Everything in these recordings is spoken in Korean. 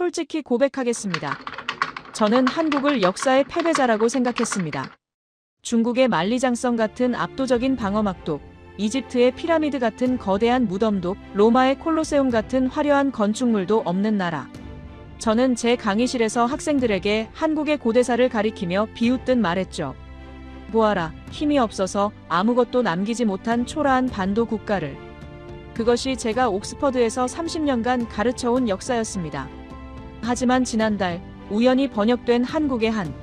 솔직히 고백하겠습니다. 저는 한국을 역사의 패배자라고 생각했습니다. 중국의 만리장성 같은 압도적인 방어막도, 이집트의 피라미드 같은 거대한 무덤도, 로마의 콜로세움 같은 화려한 건축물도 없는 나라. 저는 제 강의실에서 학생들에게 한국의 고대사를 가리키며 비웃듯 말했죠. 보아라, 힘이 없어서 아무것도 남기지 못한 초라한 반도 국가를. 그것이 제가 옥스퍼드에서 30년간 가르쳐온 역사였습니다. 하지만 지난달 우연히 번역된 한국의 한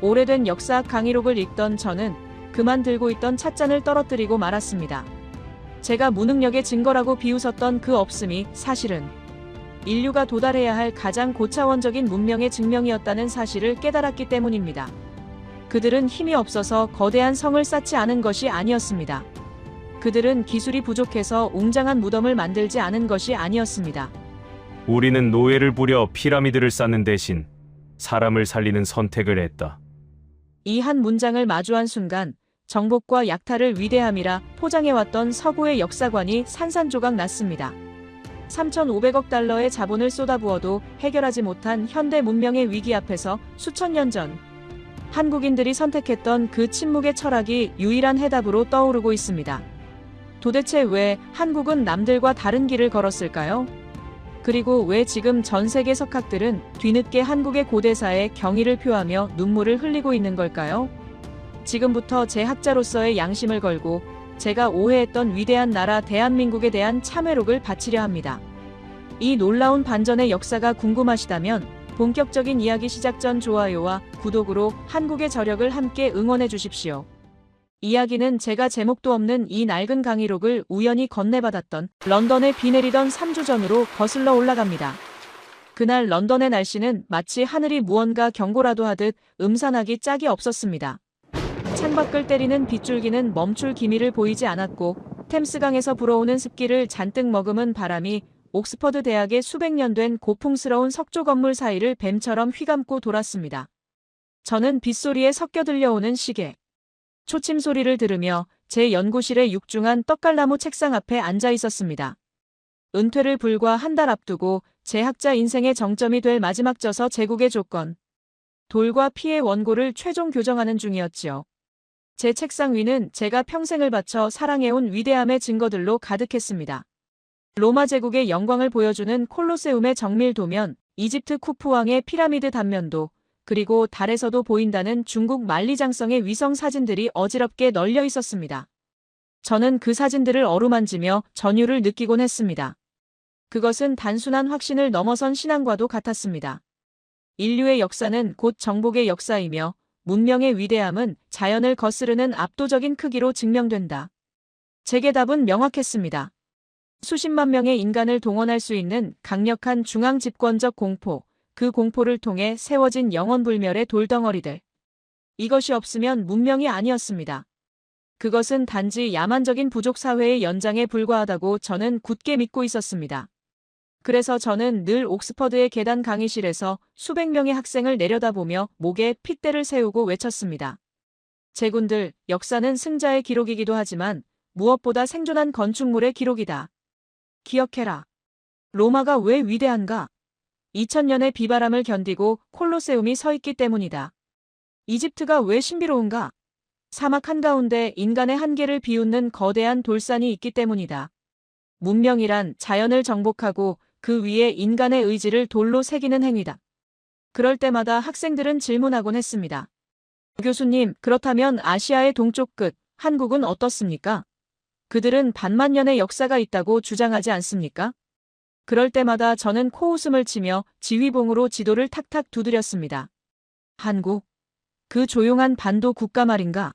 오래된 역사학 강의록을 읽던 저는 그만 들고 있던 찻잔을 떨어뜨리고 말았습니다. 제가 무능력의 증거라고 비웃었던 그 없음이 사실은 인류가 도달해야 할 가장 고차원적인 문명의 증명이었다는 사실을 깨달았기 때문입니다. 그들은 힘이 없어서 거대한 성을 쌓지 않은 것이 아니었습니다. 그들은 기술이 부족해서 웅장한 무덤을 만들지 않은 것이 아니었습니다. 우리는 노예를 부려 피라미드를 쌓는 대신 사람을 살리는 선택을 했다. 이 한 문장을 마주한 순간 정복과 약탈을 위대함이라 포장해왔던 서구의 역사관이 산산조각 났습니다. 3,500억 달러의 자본을 쏟아부어도 해결하지 못한 현대 문명의 위기 앞에서 수천 년 전 한국인들이 선택했던 그 침묵의 철학이 유일한 해답으로 떠오르고 있습니다. 도대체 왜 한국은 남들과 다른 길을 걸었을까요? 그리고 왜 지금 전 세계 석학들은 뒤늦게 한국의 고대사에 경의를 표하며 눈물을 흘리고 있는 걸까요? 지금부터 제 학자로서의 양심을 걸고 제가 오해했던 위대한 나라 대한민국에 대한 참회록을 바치려 합니다. 이 놀라운 반전의 역사가 궁금하시다면 본격적인 이야기 시작 전 좋아요와 구독으로 한국의 저력을 함께 응원해 주십시오. 이야기는 제가 제목도 없는 이 낡은 강의록을 우연히 건네받았던 런던에 비 내리던 3주 전으로 거슬러 올라갑니다. 그날 런던의 날씨는 마치 하늘이 무언가 경고라도 하듯 음산하기 짝이 없었습니다. 창밖을 때리는 빗줄기는 멈출 기미를 보이지 않았고 템스강에서 불어오는 습기를 잔뜩 머금은 바람이 옥스퍼드 대학의 수백 년 된 고풍스러운 석조 건물 사이를 뱀처럼 휘감고 돌았습니다. 저는 빗소리에 섞여 들려오는 시계, 초침 소리를 들으며 제 연구실의 육중한 떡갈나무 책상 앞에 앉아 있었습니다. 은퇴를 불과 한 달 앞두고 제 학자 인생의 정점이 될 마지막 저서 제국의 조건, 돌과 피의 원고를 최종 교정하는 중이었지요. 제 책상 위는 제가 평생을 바쳐 사랑해온 위대함의 증거들로 가득했습니다. 로마 제국의 영광을 보여주는 콜로세움의 정밀 도면, 이집트 쿠프왕의 피라미드 단면도, 그리고 달에서도 보인다는 중국 만리장성의 위성 사진들이 어지럽게 널려 있었습니다. 저는 그 사진들을 어루만지며 전율을 느끼곤 했습니다. 그것은 단순한 확신을 넘어선 신앙과도 같았습니다. 인류의 역사는 곧 정복의 역사이며 문명의 위대함은 자연을 거스르는 압도적인 크기로 증명된다. 제게 답은 명확했습니다. 수십만 명의 인간을 동원할 수 있는 강력한 중앙 집권적 공포, 그 공포를 통해 세워진 영원불멸의 돌덩어리들. 이것이 없으면 문명이 아니었습니다. 그것은 단지 야만적인 부족 사회의 연장에 불과하다고 저는 굳게 믿고 있었습니다. 그래서 저는 늘 옥스퍼드의 계단 강의실에서 수백 명의 학생을 내려다보며 목에 핏대를 세우고 외쳤습니다. 제군들, 역사는 승자의 기록이기도 하지만 무엇보다 생존한 건축물의 기록이다. 기억해라. 로마가 왜 위대한가? 2000년의 비바람을 견디고 콜로세움이 서 있기 때문이다. 이집트가 왜 신비로운가? 사막 한가운데 인간의 한계를 비웃는 거대한 돌산이 있기 때문이다. 문명이란 자연을 정복하고 그 위에 인간의 의지를 돌로 새기는 행위다. 그럴 때마다 학생들은 질문하곤 했습니다. 교수님, 그렇다면 아시아의 동쪽 끝, 한국은 어떻습니까? 그들은 반만 년의 역사가 있다고 주장하지 않습니까? 그럴 때마다 저는 코웃음을 치며 지휘봉으로 지도를 탁탁 두드렸습니다. 한국, 그 조용한 반도 국가 말인가?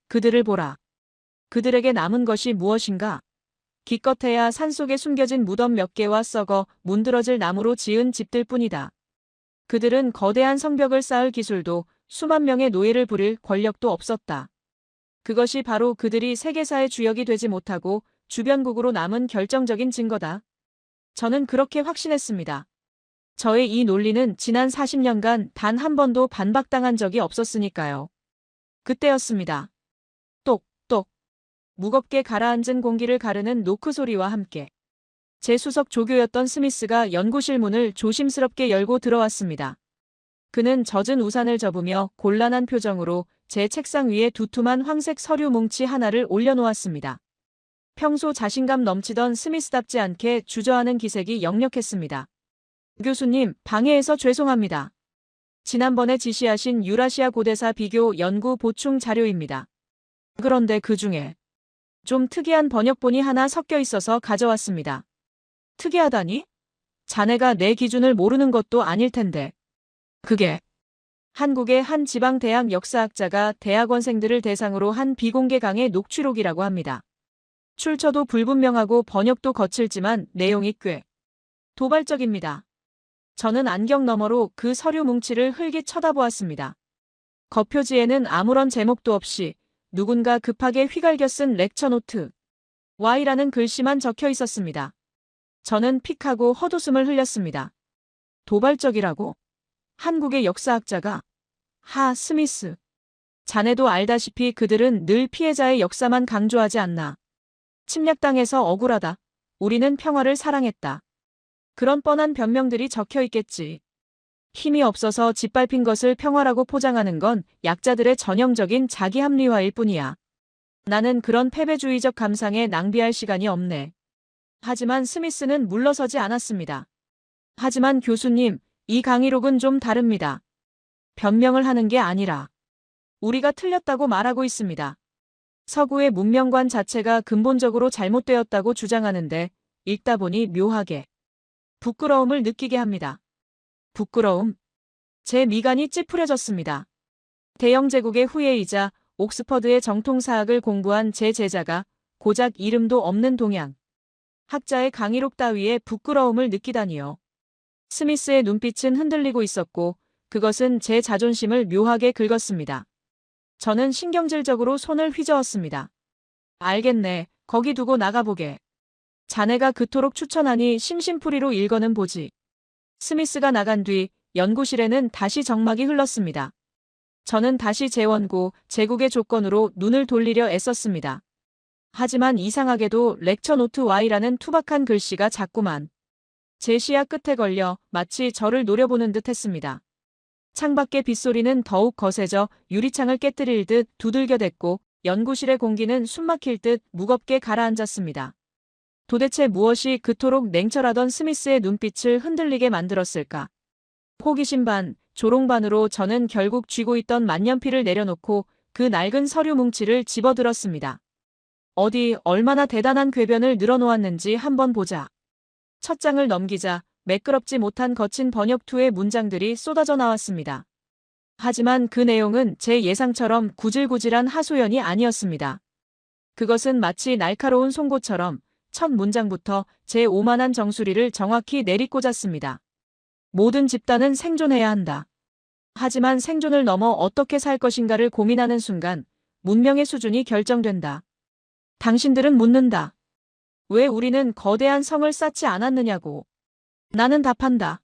그들을 보라. 그들에게 남은 것이 무엇인가? 기껏해야 산속에 숨겨진 무덤 몇 개와 썩어 문드러질 나무로 지은 집들 뿐이다. 그들은 거대한 성벽을 쌓을 기술도 수만 명의 노예를 부릴 권력도 없었다. 그것이 바로 그들이 세계사의 주역이 되지 못하고 주변국으로 남은 결정적인 증거다. 저는 그렇게 확신했습니다. 저의 이 논리는 지난 40년간 단 한 번도 반박당한 적이 없었으니까요. 그때였습니다. 똑똑. 무겁게 가라앉은 공기를 가르는 노크 소리와 함께 제 수석 조교였던 스미스가 연구실 문을 조심스럽게 열고 들어왔습니다. 그는 젖은 우산을 접으며 곤란한 표정으로 제 책상 위에 두툼한 황색 서류 뭉치 하나를 올려놓았습니다. 평소 자신감 넘치던 스미스답지 않게 주저하는 기색이 역력했습니다. 교수님, 방해해서 죄송합니다. 지난번에 지시하신 유라시아 고대사 비교 연구 보충 자료입니다. 그런데 그 중에 좀 특이한 번역본이 하나 섞여 있어서 가져왔습니다. 특이하다니? 자네가 내 기준을 모르는 것도 아닐 텐데. 그게 한국의 한 지방대학 역사학자가 대학원생들을 대상으로 한 비공개 강의 녹취록이라고 합니다. 출처도 불분명하고 번역도 거칠지만 내용이 꽤 도발적입니다. 저는 안경 너머로 그 서류 뭉치를 흘깃 쳐다보았습니다. 겉표지에는 아무런 제목도 없이 누군가 급하게 휘갈겨 쓴 렉처 노트 Y라는 글씨만 적혀 있었습니다. 저는 픽하고 헛웃음을 흘렸습니다. 도발적이라고? 한국의 역사학자가? 하, 스미스. 자네도 알다시피 그들은 늘 피해자의 역사만 강조하지 않나. 침략당해서 억울하다. 우리는 평화를 사랑했다. 그런 뻔한 변명들이 적혀 있겠지. 힘이 없어서 짓밟힌 것을 평화라고 포장하는 건 약자들의 전형적인 자기 합리화일 뿐이야. 나는 그런 패배주의적 감상에 낭비할 시간이 없네. 하지만 스미스는 물러서지 않았습니다. 하지만 교수님, 이 강의록은 좀 다릅니다. 변명을 하는 게 아니라 우리가 틀렸다고 말하고 있습니다. 서구의 문명관 자체가 근본적으로 잘못되었다고 주장하는데 읽다 보니 묘하게 부끄러움을 느끼게 합니다. 부끄러움? 제 미간이 찌푸려졌습니다. 대영 제국의 후예이자 옥스퍼드의 정통사학을 공부한 제 제자가 고작 이름도 없는 동양 학자의 강의록 따위에 부끄러움을 느끼다니요. 스미스의 눈빛은 흔들리고 있었고 그것은 제 자존심을 묘하게 긁었습니다. 저는 신경질적으로 손을 휘저었습니다. 알겠네. 거기 두고 나가보게. 자네가 그토록 추천하니 심심풀이로 읽어는 보지. 스미스가 나간 뒤 연구실에는 다시 정막이 흘렀습니다. 저는 다시 재원고, 제국의 조건으로 눈을 돌리려 애썼습니다. 하지만 이상하게도 렉처 노트 Y라는 투박한 글씨가 자꾸만 제 시야 끝에 걸려 마치 저를 노려보는 듯 했습니다. 창밖의 빗소리는 더욱 거세져 유리창을 깨뜨릴 듯 두들겨댔고 연구실의 공기는 숨막힐 듯 무겁게 가라앉았습니다. 도대체 무엇이 그토록 냉철하던 스미스의 눈빛을 흔들리게 만들었을까? 호기심 반, 조롱 반으로 저는 결국 쥐고 있던 만년필을 내려놓고 그 낡은 서류 뭉치를 집어들었습니다. 어디 얼마나 대단한 궤변을 늘어놓았는지 한번 보자. 첫 장을 넘기자 매끄럽지 못한 거친 번역투의 문장들이 쏟아져 나왔습니다. 하지만 그 내용은 제 예상처럼 구질구질한 하소연이 아니었습니다. 그것은 마치 날카로운 송곳처럼 첫 문장부터 제 오만한 정수리를 정확히 내리꽂았습니다. 모든 집단은 생존해야 한다. 하지만 생존을 넘어 어떻게 살 것인가를 고민하는 순간 문명의 수준이 결정된다. 당신들은 묻는다. 왜 우리는 거대한 성을 쌓지 않았느냐고. 나는 답한다.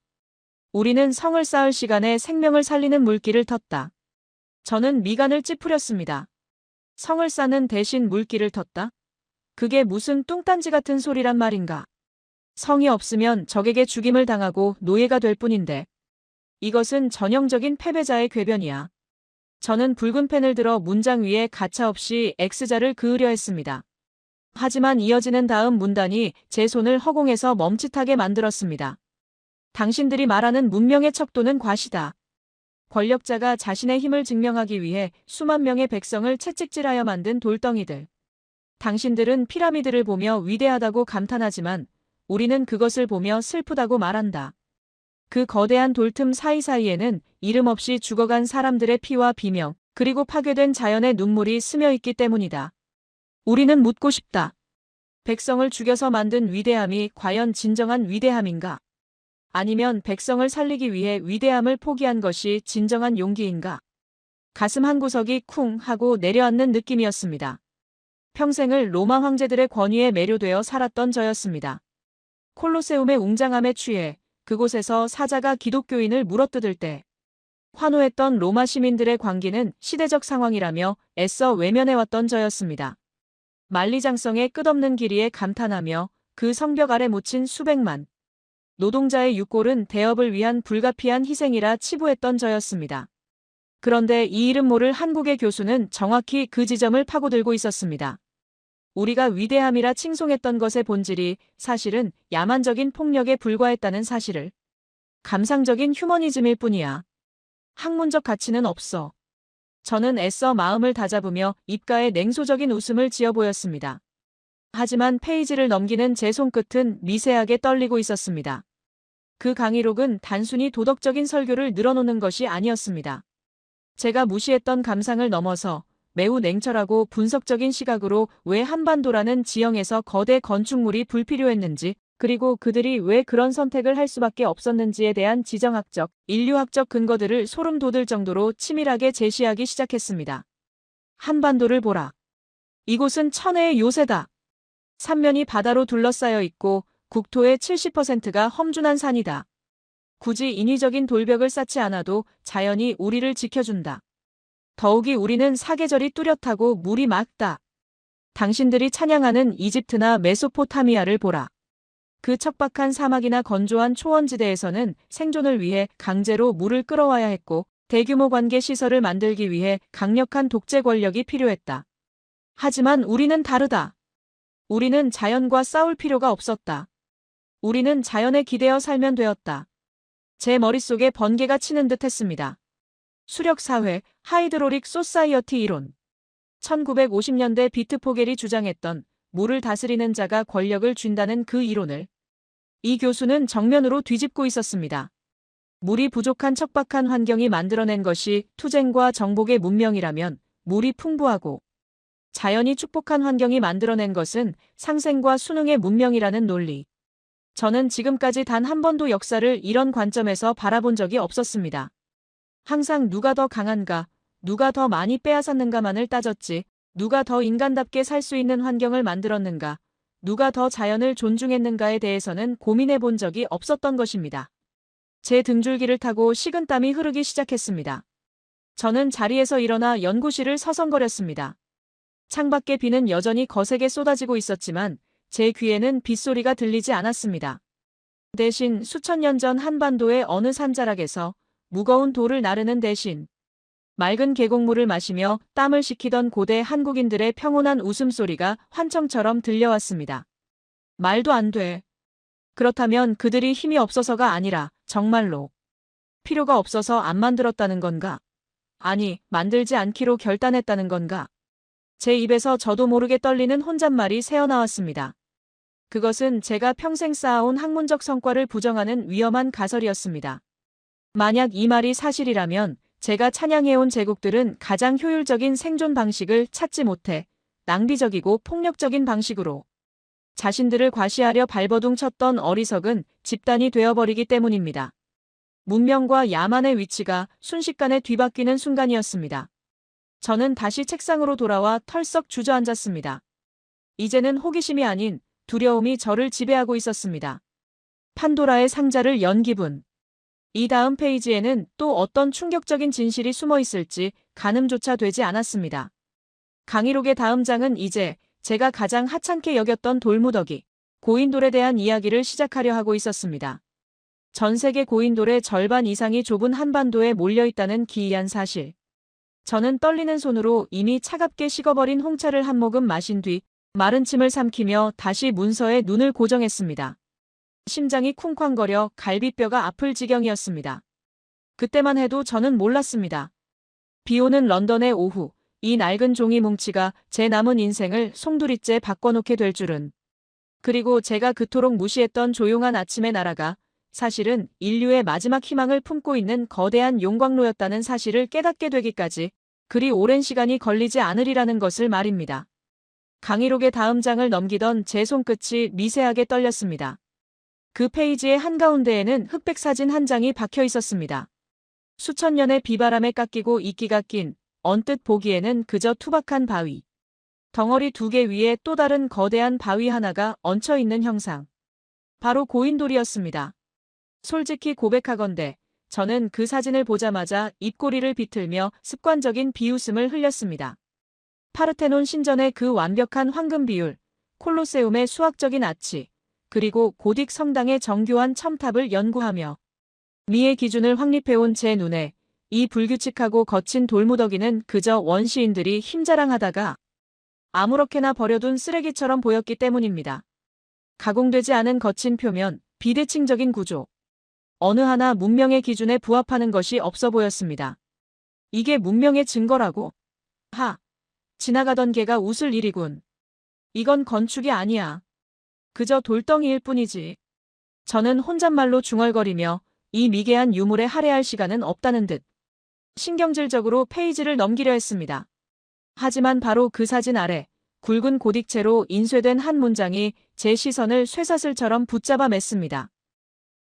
우리는 성을 쌓을 시간에 생명을 살리는 물길을 텄다. 저는 미간을 찌푸렸습니다. 성을 쌓는 대신 물길을 텄다? 그게 무슨 뚱딴지 같은 소리란 말인가. 성이 없으면 적에게 죽임을 당하고 노예가 될 뿐인데. 이것은 전형적인 패배자의 궤변이야. 저는 붉은 펜을 들어 문장 위에 가차없이 X자를 그으려 했습니다. 하지만 이어지는 다음 문단이 제 손을 허공에서 멈칫하게 만들었습니다. 당신들이 말하는 문명의 척도는 과시다. 권력자가 자신의 힘을 증명하기 위해 수만 명의 백성을 채찍질하여 만든 돌덩이들. 당신들은 피라미드를 보며 위대하다고 감탄하지만 우리는 그것을 보며 슬프다고 말한다. 그 거대한 돌틈 사이사이에는 이름 없이 죽어간 사람들의 피와 비명, 그리고 파괴된 자연의 눈물이 스며 있기 때문이다. 우리는 묻고 싶다. 백성을 죽여서 만든 위대함이 과연 진정한 위대함인가? 아니면 백성을 살리기 위해 위대함을 포기한 것이 진정한 용기인가? 가슴 한구석이 쿵 하고 내려앉는 느낌이었습니다. 평생을 로마 황제들의 권위에 매료되어 살았던 저였습니다. 콜로세움의 웅장함에 취해 그곳에서 사자가 기독교인을 물어뜯을 때 환호했던 로마 시민들의 광기는 시대적 상황이라며 애써 외면해왔던 저였습니다. 만리장성의 끝없는 길이에 감탄하며 그 성벽 아래 묻힌 수백만 노동자의 육골은 대업을 위한 불가피한 희생이라 치부했던 저였습니다. 그런데 이 이름 모를 한국의 교수는 정확히 그 지점을 파고들고 있었습니다. 우리가 위대함이라 칭송했던 것의 본질이 사실은 야만적인 폭력에 불과했다는 사실을. 감상적인 휴머니즘일 뿐이야. 학문적 가치는 없어. 저는 애써 마음을 다잡으며 입가에 냉소적인 웃음을 지어 보였습니다. 하지만 페이지를 넘기는 제 손끝은 미세하게 떨리고 있었습니다. 그 강의록은 단순히 도덕적인 설교를 늘어놓는 것이 아니었습니다. 제가 무시했던 감상을 넘어서 매우 냉철하고 분석적인 시각으로 왜 한반도라는 지형에서 거대 건축물이 불필요했는지, 그리고 그들이 왜 그런 선택을 할 수밖에 없었는지에 대한 지정학적, 인류학적 근거들을 소름 돋을 정도로 치밀하게 제시하기 시작했습니다. 한반도를 보라. 이곳은 천혜의 요새다. 삼면이 바다로 둘러싸여 있고 국토의 70%가 험준한 산이다. 굳이 인위적인 돌벽을 쌓지 않아도 자연이 우리를 지켜준다. 더욱이 우리는 사계절이 뚜렷하고 물이 맑다. 당신들이 찬양하는 이집트나 메소포타미아를 보라. 그 척박한 사막이나 건조한 초원지대에서는 생존을 위해 강제로 물을 끌어와야 했고 대규모 관계 시설을 만들기 위해 강력한 독재 권력이 필요했다. 하지만 우리는 다르다. 우리는 자연과 싸울 필요가 없었다. 우리는 자연에 기대어 살면 되었다. 제 머릿속에 번개가 치는 듯 했습니다. 수력사회, 하이드로릭 소사이어티 이론. 1950년대 비트 포겔이 주장했던 물을 다스리는 자가 권력을 쥔다는 그 이론을 이 교수는 정면으로 뒤집고 있었습니다. 물이 부족한 척박한 환경이 만들어낸 것이 투쟁과 정복의 문명이라면 물이 풍부하고 자연이 축복한 환경이 만들어낸 것은 상생과 순응의 문명이라는 논리. 저는 지금까지 단 한 번도 역사를 이런 관점에서 바라본 적이 없었습니다. 항상 누가 더 강한가, 누가 더 많이 빼앗았는가만을 따졌지, 누가 더 인간답게 살 수 있는 환경을 만들었는가, 누가 더 자연을 존중했는가에 대해서는 고민해 본 적이 없었던 것입니다. 제 등줄기를 타고 식은땀이 흐르기 시작했습니다. 저는 자리에서 일어나 연구실을 서성거렸습니다. 창밖에 비는 여전히 거세게 쏟아지고 있었지만 제 귀에는 빗소리가 들리지 않았습니다. 대신 수천 년 전 한반도의 어느 산자락에서 무거운 돌을 나르는 대신 맑은 계곡물을 마시며 땀을 식히던 고대 한국인들의 평온한 웃음소리가 환청처럼 들려왔습니다. 말도 안 돼. 그렇다면 그들이 힘이 없어서가 아니라 정말로 필요가 없어서 안 만들었다는 건가? 아니, 만들지 않기로 결단했다는 건가? 제 입에서 저도 모르게 떨리는 혼잣말이 새어나왔습니다. 그것은 제가 평생 쌓아온 학문적 성과를 부정하는 위험한 가설이었습니다. 만약 이 말이 사실이라면 제가 찬양해온 제국들은 가장 효율적인 생존 방식을 찾지 못해 낭비적이고 폭력적인 방식으로 자신들을 과시하려 발버둥 쳤던 어리석은 집단이 되어버리기 때문입니다. 문명과 야만의 위치가 순식간에 뒤바뀌는 순간이었습니다. 저는 다시 책상으로 돌아와 털썩 주저앉았습니다. 이제는 호기심이 아닌 두려움이 저를 지배하고 있었습니다. 판도라의 상자를 연 기분. 이 다음 페이지에는 또 어떤 충격적인 진실이 숨어 있을지 가늠조차 되지 않았습니다. 강의록의 다음 장은 이제 제가 가장 하찮게 여겼던 돌무더기, 고인돌에 대한 이야기를 시작하려 하고 있었습니다. 전 세계 고인돌의 절반 이상이 좁은 한반도에 몰려있다는 기이한 사실. 저는 떨리는 손으로 이미 차갑게 식어버린 홍차를 한 모금 마신 뒤 마른 침을 삼키며 다시 문서에 눈을 고정했습니다. 심장이 쿵쾅거려 갈비뼈가 아플 지경이었습니다. 그때만 해도 저는 몰랐습니다. 비오는 런던의 오후, 이 낡은 종이 뭉치가 제 남은 인생을 송두리째 바꿔놓게 될 줄은. 그리고 제가 그토록 무시했던 조용한 아침의 나라가 사실은 인류의 마지막 희망을 품고 있는 거대한 용광로였다는 사실을 깨닫게 되기까지 그리 오랜 시간이 걸리지 않으리라는 것을 말입니다. 강의록의 다음 장을 넘기던 제 손끝이 미세하게 떨렸습니다. 그 페이지의 한가운데에는 흑백 사진 한 장이 박혀 있었습니다. 수천 년의 비바람에 깎이고 이끼가 낀 언뜻 보기에는 그저 투박한 바위. 덩어리 두 개 위에 또 다른 거대한 바위 하나가 얹혀 있는 형상. 바로 고인돌이었습니다. 솔직히 고백하건대 저는 그 사진을 보자마자 입꼬리를 비틀며 습관적인 비웃음을 흘렸습니다. 파르테논 신전의 그 완벽한 황금 비율, 콜로세움의 수학적인 아치, 그리고 고딕 성당의 정교한 첨탑을 연구하며 미의 기준을 확립해온 제 눈에 이 불규칙하고 거친 돌무더기는 그저 원시인들이 힘자랑하다가 아무렇게나 버려둔 쓰레기처럼 보였기 때문입니다. 가공되지 않은 거친 표면, 비대칭적인 구조. 어느 하나 문명의 기준에 부합하는 것이 없어 보였습니다. 이게 문명의 증거라고? 지나가던 개가 웃을 일이군. 이건 건축이 아니야. 그저 돌덩이일 뿐이지. 저는 혼잣말로 중얼거리며 이 미개한 유물에 할애할 시간은 없다는 듯 신경질적으로 페이지를 넘기려 했습니다. 하지만 바로 그 사진 아래 굵은 고딕체로 인쇄된 한 문장이 제 시선을 쇠사슬처럼 붙잡아 맸습니다.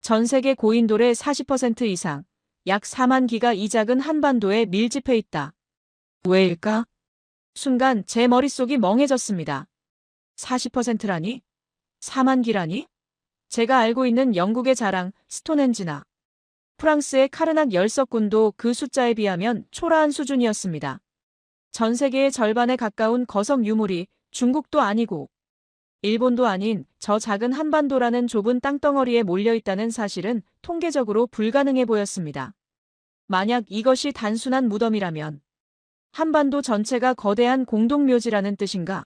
전 세계 고인돌의 40% 이상, 약 4만 기가 이 작은 한반도에 밀집해 있다. 왜일까? 순간 제 머릿속이 멍해졌습니다. 40%라니? 4만 기라니? 제가 알고 있는 영국의 자랑 스톤헨지나 프랑스의 카르낙 열석군도 그 숫자에 비하면 초라한 수준이었습니다. 전 세계의 절반에 가까운 거석 유물이 중국도 아니고 일본도 아닌 저 작은 한반도라는 좁은 땅덩어리에 몰려있다는 사실은 통계적으로 불가능해 보였습니다. 만약 이것이 단순한 무덤이라면 한반도 전체가 거대한 공동묘지라는 뜻인가?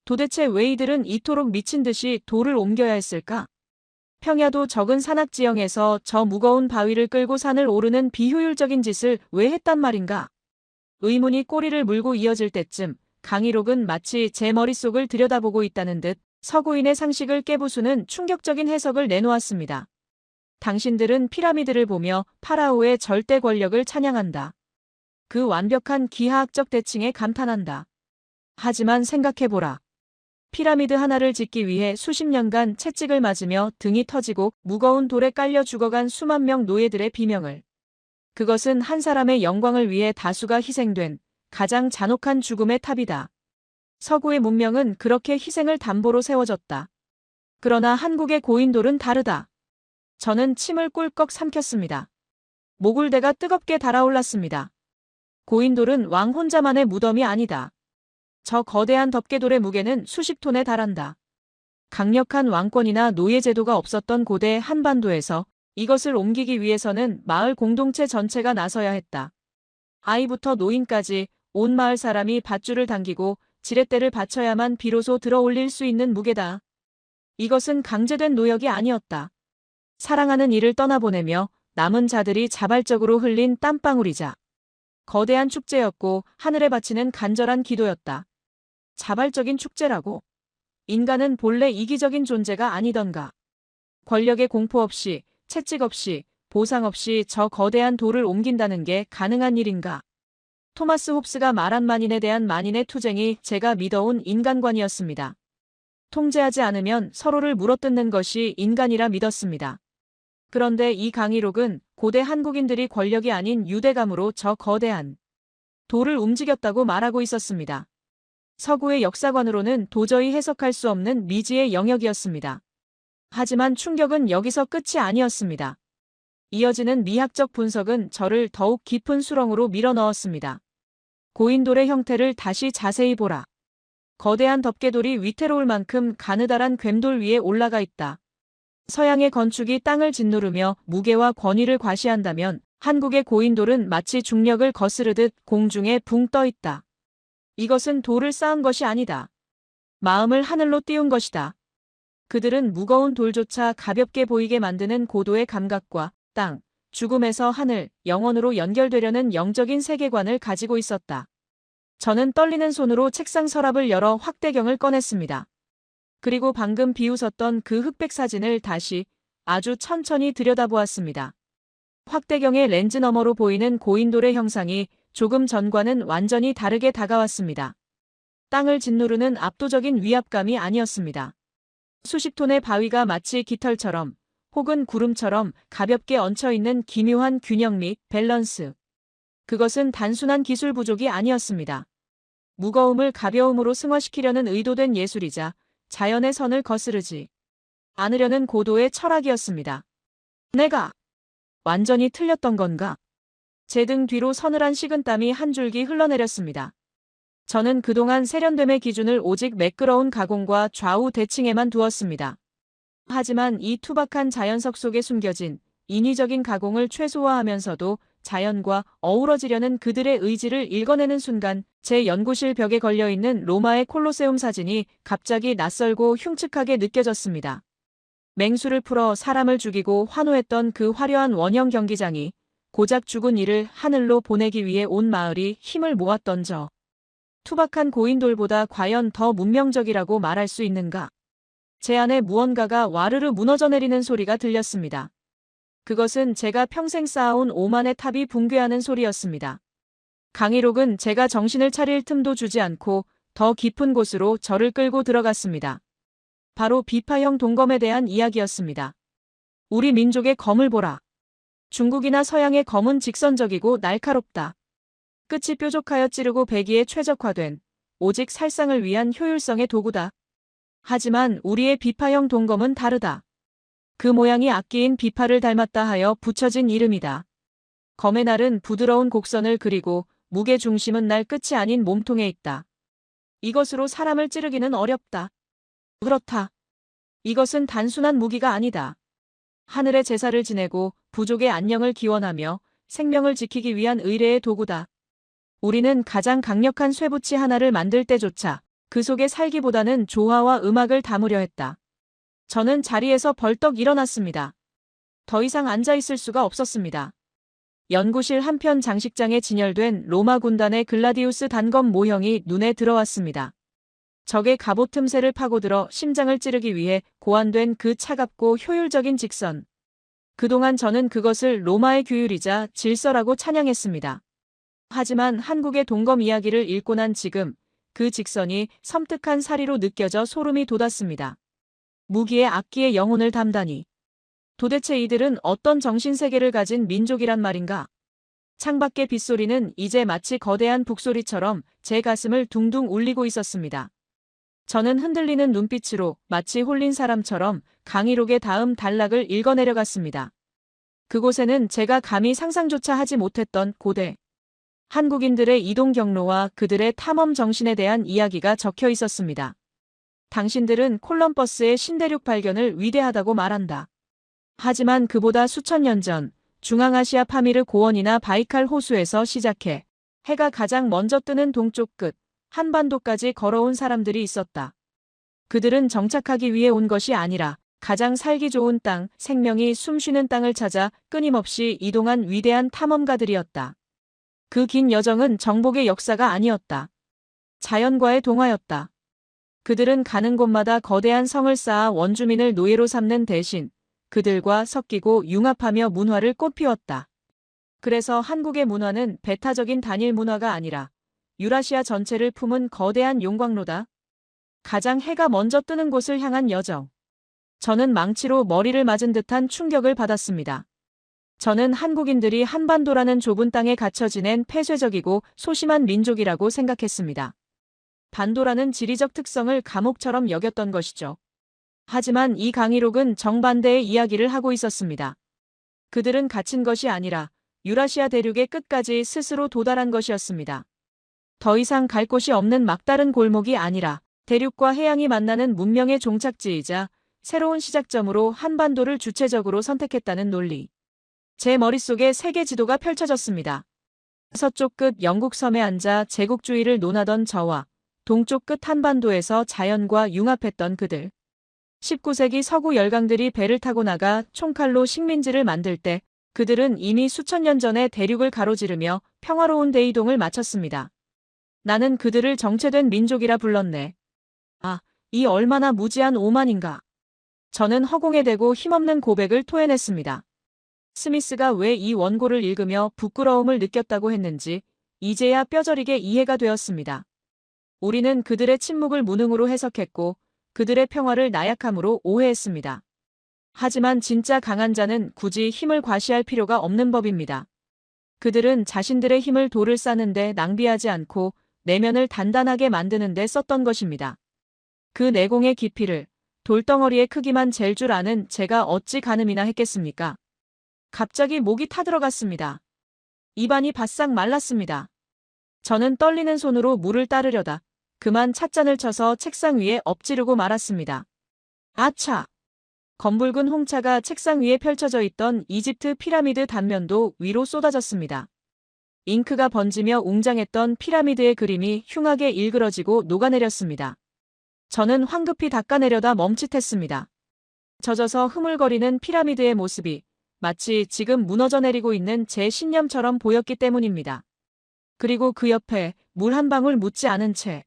도대체 왜 이들은 이토록 미친 듯이 돌을 옮겨야 했을까? 평야도 적은 산악지형에서 저 무거운 바위를 끌고 산을 오르는 비효율적인 짓을 왜 했단 말인가? 의문이 꼬리를 물고 이어질 때쯤 강희록은 마치 제 머릿속을 들여다보고 있다는 듯 서구인의 상식을 깨부수는 충격적인 해석을 내놓았습니다. 당신들은 피라미드를 보며 파라오의 절대 권력을 찬양한다. 그 완벽한 기하학적 대칭에 감탄한다. 하지만 생각해보라. 피라미드 하나를 짓기 위해 수십 년간 채찍을 맞으며 등이 터지고 무거운 돌에 깔려 죽어간 수만 명 노예들의 비명을. 그것은 한 사람의 영광을 위해 다수가 희생된 가장 잔혹한 죽음의 탑이다. 서구의 문명은 그렇게 희생을 담보로 세워졌다. 그러나 한국의 고인돌은 다르다. 저는 침을 꿀꺽 삼켰습니다. 목울대가 뜨겁게 달아올랐습니다. 고인돌은 왕 혼자만의 무덤이 아니다. 저 거대한 덮개돌의 무게는 수십 톤에 달한다. 강력한 왕권이나 노예제도가 없었던 고대 한반도에서 이것을 옮기기 위해서는 마을 공동체 전체가 나서야 했다. 아이부터 노인까지 온 마을 사람이 밧줄을 당기고 지렛대를 받쳐야만 비로소 들어 올릴 수 있는 무게다. 이것은 강제된 노역이 아니었다. 사랑하는 이를 떠나보내며 남은 자들이 자발적으로 흘린 땀방울이자 거대한 축제였고 하늘에 바치는 간절한 기도였다. 자발적인 축제라고? 인간은 본래 이기적인 존재가 아니던가. 권력의 공포 없이, 채찍 없이, 보상 없이 저 거대한 돌을 옮긴다는 게 가능한 일인가? 토마스 홉스가 말한 만인에 대한 만인의 투쟁이 제가 믿어온 인간관이었습니다. 통제하지 않으면 서로를 물어뜯는 것이 인간이라 믿었습니다. 그런데 이 강희록은 고대 한국인들이 권력이 아닌 유대감으로 저 거대한 돌을 움직였다고 말하고 있었습니다. 서구의 역사관으로는 도저히 해석할 수 없는 미지의 영역이었습니다. 하지만 충격은 여기서 끝이 아니었습니다. 이어지는 미학적 분석은 저를 더욱 깊은 수렁으로 밀어넣었습니다. 고인돌의 형태를 다시 자세히 보라. 거대한 덮개돌이 위태로울 만큼 가느다란 괸돌 위에 올라가 있다. 서양의 건축이 땅을 짓누르며 무게와 권위를 과시한다면 한국의 고인돌은 마치 중력을 거스르듯 공중에 붕 떠 있다. 이것은 돌을 쌓은 것이 아니다. 마음을 하늘로 띄운 것이다. 그들은 무거운 돌조차 가볍게 보이게 만드는 고도의 감각과 땅, 죽음에서 하늘, 영원으로 연결되려는 영적인 세계관을 가지고 있었다. 저는 떨리는 손으로 책상 서랍을 열어 확대경을 꺼냈습니다. 그리고 방금 비웃었던 그 흑백 사진을 다시 아주 천천히 들여다보았습니다. 확대경의 렌즈 너머로 보이는 고인돌의 형상이 조금 전과는 완전히 다르게 다가왔습니다. 땅을 짓누르는 압도적인 위압감이 아니었습니다. 수십 톤의 바위가 마치 깃털처럼 혹은 구름처럼 가볍게 얹혀있는 기묘한 균형 및 밸런스. 그것은 단순한 기술 부족이 아니었습니다. 무거움을 가벼움으로 승화시키려는 의도된 예술이자 자연의 선을 거스르지 않으려는 고도의 철학이었습니다. 내가 완전히 틀렸던 건가? 제 등 뒤로 서늘한 식은땀이 한 줄기 흘러내렸습니다. 저는 그동안 세련됨의 기준을 오직 매끄러운 가공과 좌우 대칭에만 두었습니다. 하지만 이 투박한 자연석 속에 숨겨진 인위적인 가공을 최소화하면서도 자연과 어우러지려는 그들의 의지를 읽어내는 순간 제 연구실 벽에 걸려있는 로마의 콜로세움 사진이 갑자기 낯설고 흉측하게 느껴졌습니다. 맹수를 풀어 사람을 죽이고 환호했던 그 화려한 원형 경기장이 고작 죽은 이를 하늘로 보내기 위해 온 마을이 힘을 모았던 저 투박한 고인돌보다 과연 더 문명적이라고 말할 수 있는가? 제 안에 무언가가 와르르 무너져 내리는 소리가 들렸습니다. 그것은 제가 평생 쌓아온 오만의 탑이 붕괴하는 소리였습니다. 강희록은 제가 정신을 차릴 틈도 주지 않고 더 깊은 곳으로 저를 끌고 들어갔습니다. 바로 비파형 동검에 대한 이야기였습니다. 우리 민족의 검을 보라. 중국이나 서양의 검은 직선적이고 날카롭다. 끝이 뾰족하여 찌르고 배기에 최적화된 오직 살상을 위한 효율성의 도구다. 하지만 우리의 비파형 동검은 다르다. 그 모양이 악기인 비파를 닮았다 하여 붙여진 이름이다. 검의 날은 부드러운 곡선을 그리고 무게 중심은 날 끝이 아닌 몸통에 있다. 이것으로 사람을 찌르기는 어렵다. 그렇다. 이것은 단순한 무기가 아니다. 하늘의 제사를 지내고 부족의 안녕을 기원하며 생명을 지키기 위한 의례의 도구다. 우리는 가장 강력한 쇠붙이 하나를 만들 때조차 그 속에 살기보다는 조화와 음악을 담으려 했다. 저는 자리에서 벌떡 일어났습니다. 더 이상 앉아있을 수가 없었습니다. 연구실 한편 장식장에 진열된 로마 군단의 글라디우스 단검 모형이 눈에 들어왔습니다. 적의 갑옷 틈새를 파고들어 심장을 찌르기 위해 고안된 그 차갑고 효율적인 직선. 그동안 저는 그것을 로마의 규율이자 질서라고 찬양했습니다. 하지만 한국의 동검 이야기를 읽고 난 지금 그 직선이 섬뜩한 사리로 느껴져 소름이 돋았습니다. 무기의 악기의 영혼을 담다니. 도대체 이들은 어떤 정신세계를 가진 민족이란 말인가? 창밖의 빗소리는 이제 마치 거대한 북소리처럼 제 가슴을 둥둥 울리고 있었습니다. 저는 흔들리는 눈빛으로 마치 홀린 사람처럼 강희록의 다음 단락을 읽어내려갔습니다. 그곳에는 제가 감히 상상조차 하지 못했던 고대 한국인들의 이동 경로와 그들의 탐험 정신에 대한 이야기가 적혀 있었습니다. 당신들은 콜럼버스의 신대륙 발견을 위대하다고 말한다. 하지만 그보다 수천 년 전 중앙아시아 파미르 고원이나 바이칼 호수에서 시작해 해가 가장 먼저 뜨는 동쪽 끝 한반도까지 걸어온 사람들이 있었다. 그들은 정착하기 위해 온 것이 아니라 가장 살기 좋은 땅, 생명이 숨쉬는 땅을 찾아 끊임없이 이동한 위대한 탐험가들이었다. 그 긴 여정은 정복의 역사가 아니었다. 자연과의 동화였다. 그들은 가는 곳마다 거대한 성을 쌓아 원주민을 노예로 삼는 대신 그들과 섞이고 융합하며 문화를 꽃피웠다. 그래서 한국의 문화는 배타적인 단일 문화가 아니라 유라시아 전체를 품은 거대한 용광로다. 가장 해가 먼저 뜨는 곳을 향한 여정. 저는 망치로 머리를 맞은 듯한 충격을 받았습니다. 저는 한국인들이 한반도라는 좁은 땅에 갇혀 지낸 폐쇄적이고 소심한 민족이라고 생각했습니다. 반도라는 지리적 특성을 감옥처럼 여겼던 것이죠. 하지만 이 강희록은 정반대의 이야기를 하고 있었습니다. 그들은 갇힌 것이 아니라 유라시아 대륙의 끝까지 스스로 도달한 것이었습니다. 더 이상 갈 곳이 없는 막다른 골목이 아니라 대륙과 해양이 만나는 문명의 종착지이자 새로운 시작점으로 한반도를 주체적으로 선택했다는 논리. 제 머릿속에 세계 지도가 펼쳐졌습니다. 서쪽 끝 영국 섬에 앉아 제국주의를 논하던 저와 동쪽 끝 한반도에서 자연과 융합했던 그들. 19세기 서구 열강들이 배를 타고 나가 총칼로 식민지를 만들 때 그들은 이미 수천 년 전에 대륙을 가로지르며 평화로운 대이동을 마쳤습니다. 나는 그들을 정체된 민족이라 불렀네. 아, 이 얼마나 무지한 오만인가. 저는 허공에 대고 힘없는 고백을 토해냈습니다. 스미스가 왜 이 원고를 읽으며 부끄러움을 느꼈다고 했는지 이제야 뼈저리게 이해가 되었습니다. 우리는 그들의 침묵을 무능으로 해석했고 그들의 평화를 나약함으로 오해했습니다. 하지만 진짜 강한 자는 굳이 힘을 과시할 필요가 없는 법입니다. 그들은 자신들의 힘을 돌을 싸는데 낭비하지 않고 내면을 단단하게 만드는 데 썼던 것입니다. 그 내공의 깊이를 돌덩어리의 크기만 잴 줄 아는 제가 어찌 가늠이나 했겠습니까? 갑자기 목이 타들어갔습니다. 입안이 바싹 말랐습니다. 저는 떨리는 손으로 물을 따르려다 그만 찻잔을 쳐서 책상 위에 엎지르고 말았습니다. 아차! 검붉은 홍차가 책상 위에 펼쳐져 있던 이집트 피라미드 단면도 위로 쏟아졌습니다. 잉크가 번지며 웅장했던 피라미드의 그림이 흉하게 일그러지고 녹아내렸습니다. 저는 황급히 닦아내려다 멈칫했습니다. 젖어서 흐물거리는 피라미드의 모습이 마치 지금 무너져 내리고 있는 제 신념처럼 보였기 때문입니다. 그리고 그 옆에 물 한 방울 묻지 않은 채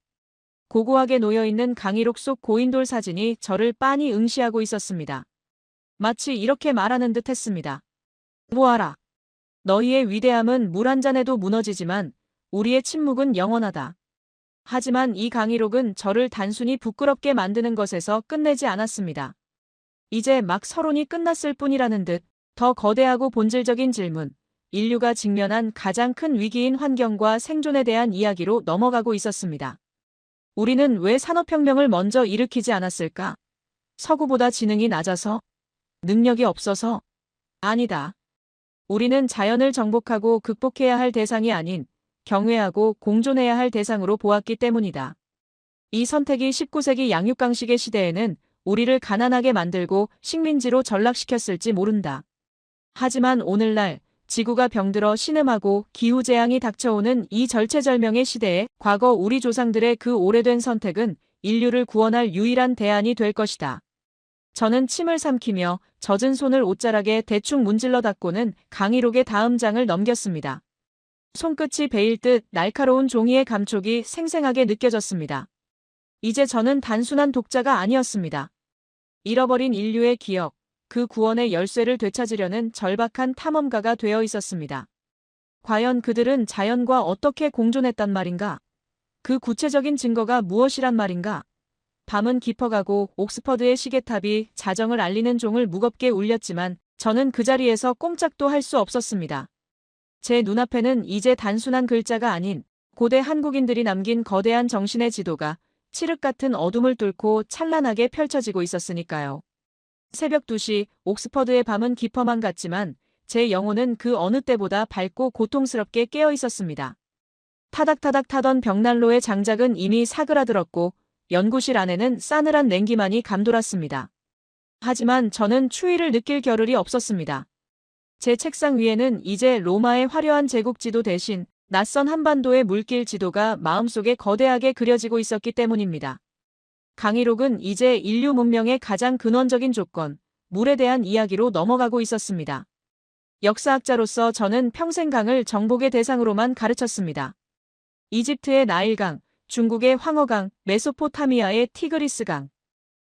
고고하게 놓여있는 강의록 속 고인돌 사진이 저를 빤히 응시하고 있었습니다. 마치 이렇게 말하는 듯 했습니다. 보아라. 너희의 위대함은 물 한 잔에도 무너지지만 우리의 침묵은 영원하다. 하지만 이 강의록은 저를 단순히 부끄럽게 만드는 것에서 끝내지 않았습니다. 이제 막 서론이 끝났을 뿐이라는 듯 더 거대하고 본질적인 질문, 인류가 직면한 가장 큰 위기인 환경과 생존에 대한 이야기로 넘어가고 있었습니다. 우리는 왜 산업혁명을 먼저 일으키지 않았을까? 서구보다 지능이 낮아서? 능력이 없어서? 아니다. 우리는 자연을 정복하고 극복해야 할 대상이 아닌 경외하고 공존해야 할 대상으로 보았기 때문이다. 이 선택이 19세기 양육강식의 시대에는 우리를 가난하게 만들고 식민지로 전락시켰을지 모른다. 하지만 오늘날 지구가 병들어 신음하고 기후재앙이 닥쳐오는 이 절체절명의 시대에 과거 우리 조상들의 그 오래된 선택은 인류를 구원할 유일한 대안이 될 것이다. 저는 침을 삼키며 젖은 손을 옷자락에 대충 문질러 닦고는 강의록의 다음 장을 넘겼습니다. 손끝이 베일 듯 날카로운 종이의 감촉이 생생하게 느껴졌습니다. 이제 저는 단순한 독자가 아니었습니다. 잃어버린 인류의 기억, 그 구원의 열쇠를 되찾으려는 절박한 탐험가가 되어 있었습니다. 과연 그들은 자연과 어떻게 공존했단 말인가? 그 구체적인 증거가 무엇이란 말인가? 밤은 깊어가고 옥스퍼드의 시계탑이 자정을 알리는 종을 무겁게 울렸지만 저는 그 자리에서 꼼짝도 할 수 없었습니다. 제 눈앞에는 이제 단순한 글자가 아닌 고대 한국인들이 남긴 거대한 정신의 지도가 칠흑 같은 어둠을 뚫고 찬란하게 펼쳐지고 있었으니까요. 새벽 2시 옥스퍼드의 밤은 깊어만 같지만 제 영혼은 그 어느 때보다 밝고 고통스럽게 깨어 있었습니다. 타닥타닥 타던 벽난로의 장작은 이미 사그라들었고 연구실 안에는 싸늘한 냉기만이 감돌았습니다. 하지만 저는 추위를 느낄 겨를이 없었습니다. 제 책상 위에는 이제 로마의 화려한 제국지도 대신 낯선 한반도의 물길 지도가 마음속에 거대하게 그려지고 있었기 때문입니다. 강의록은 이제 인류 문명의 가장 근원적인 조건, 물에 대한 이야기로 넘어가고 있었습니다. 역사학자로서 저는 평생 강을 정복의 대상으로만 가르쳤습니다. 이집트의 나일강, 중국의 황허강, 메소포타미아의 티그리스강.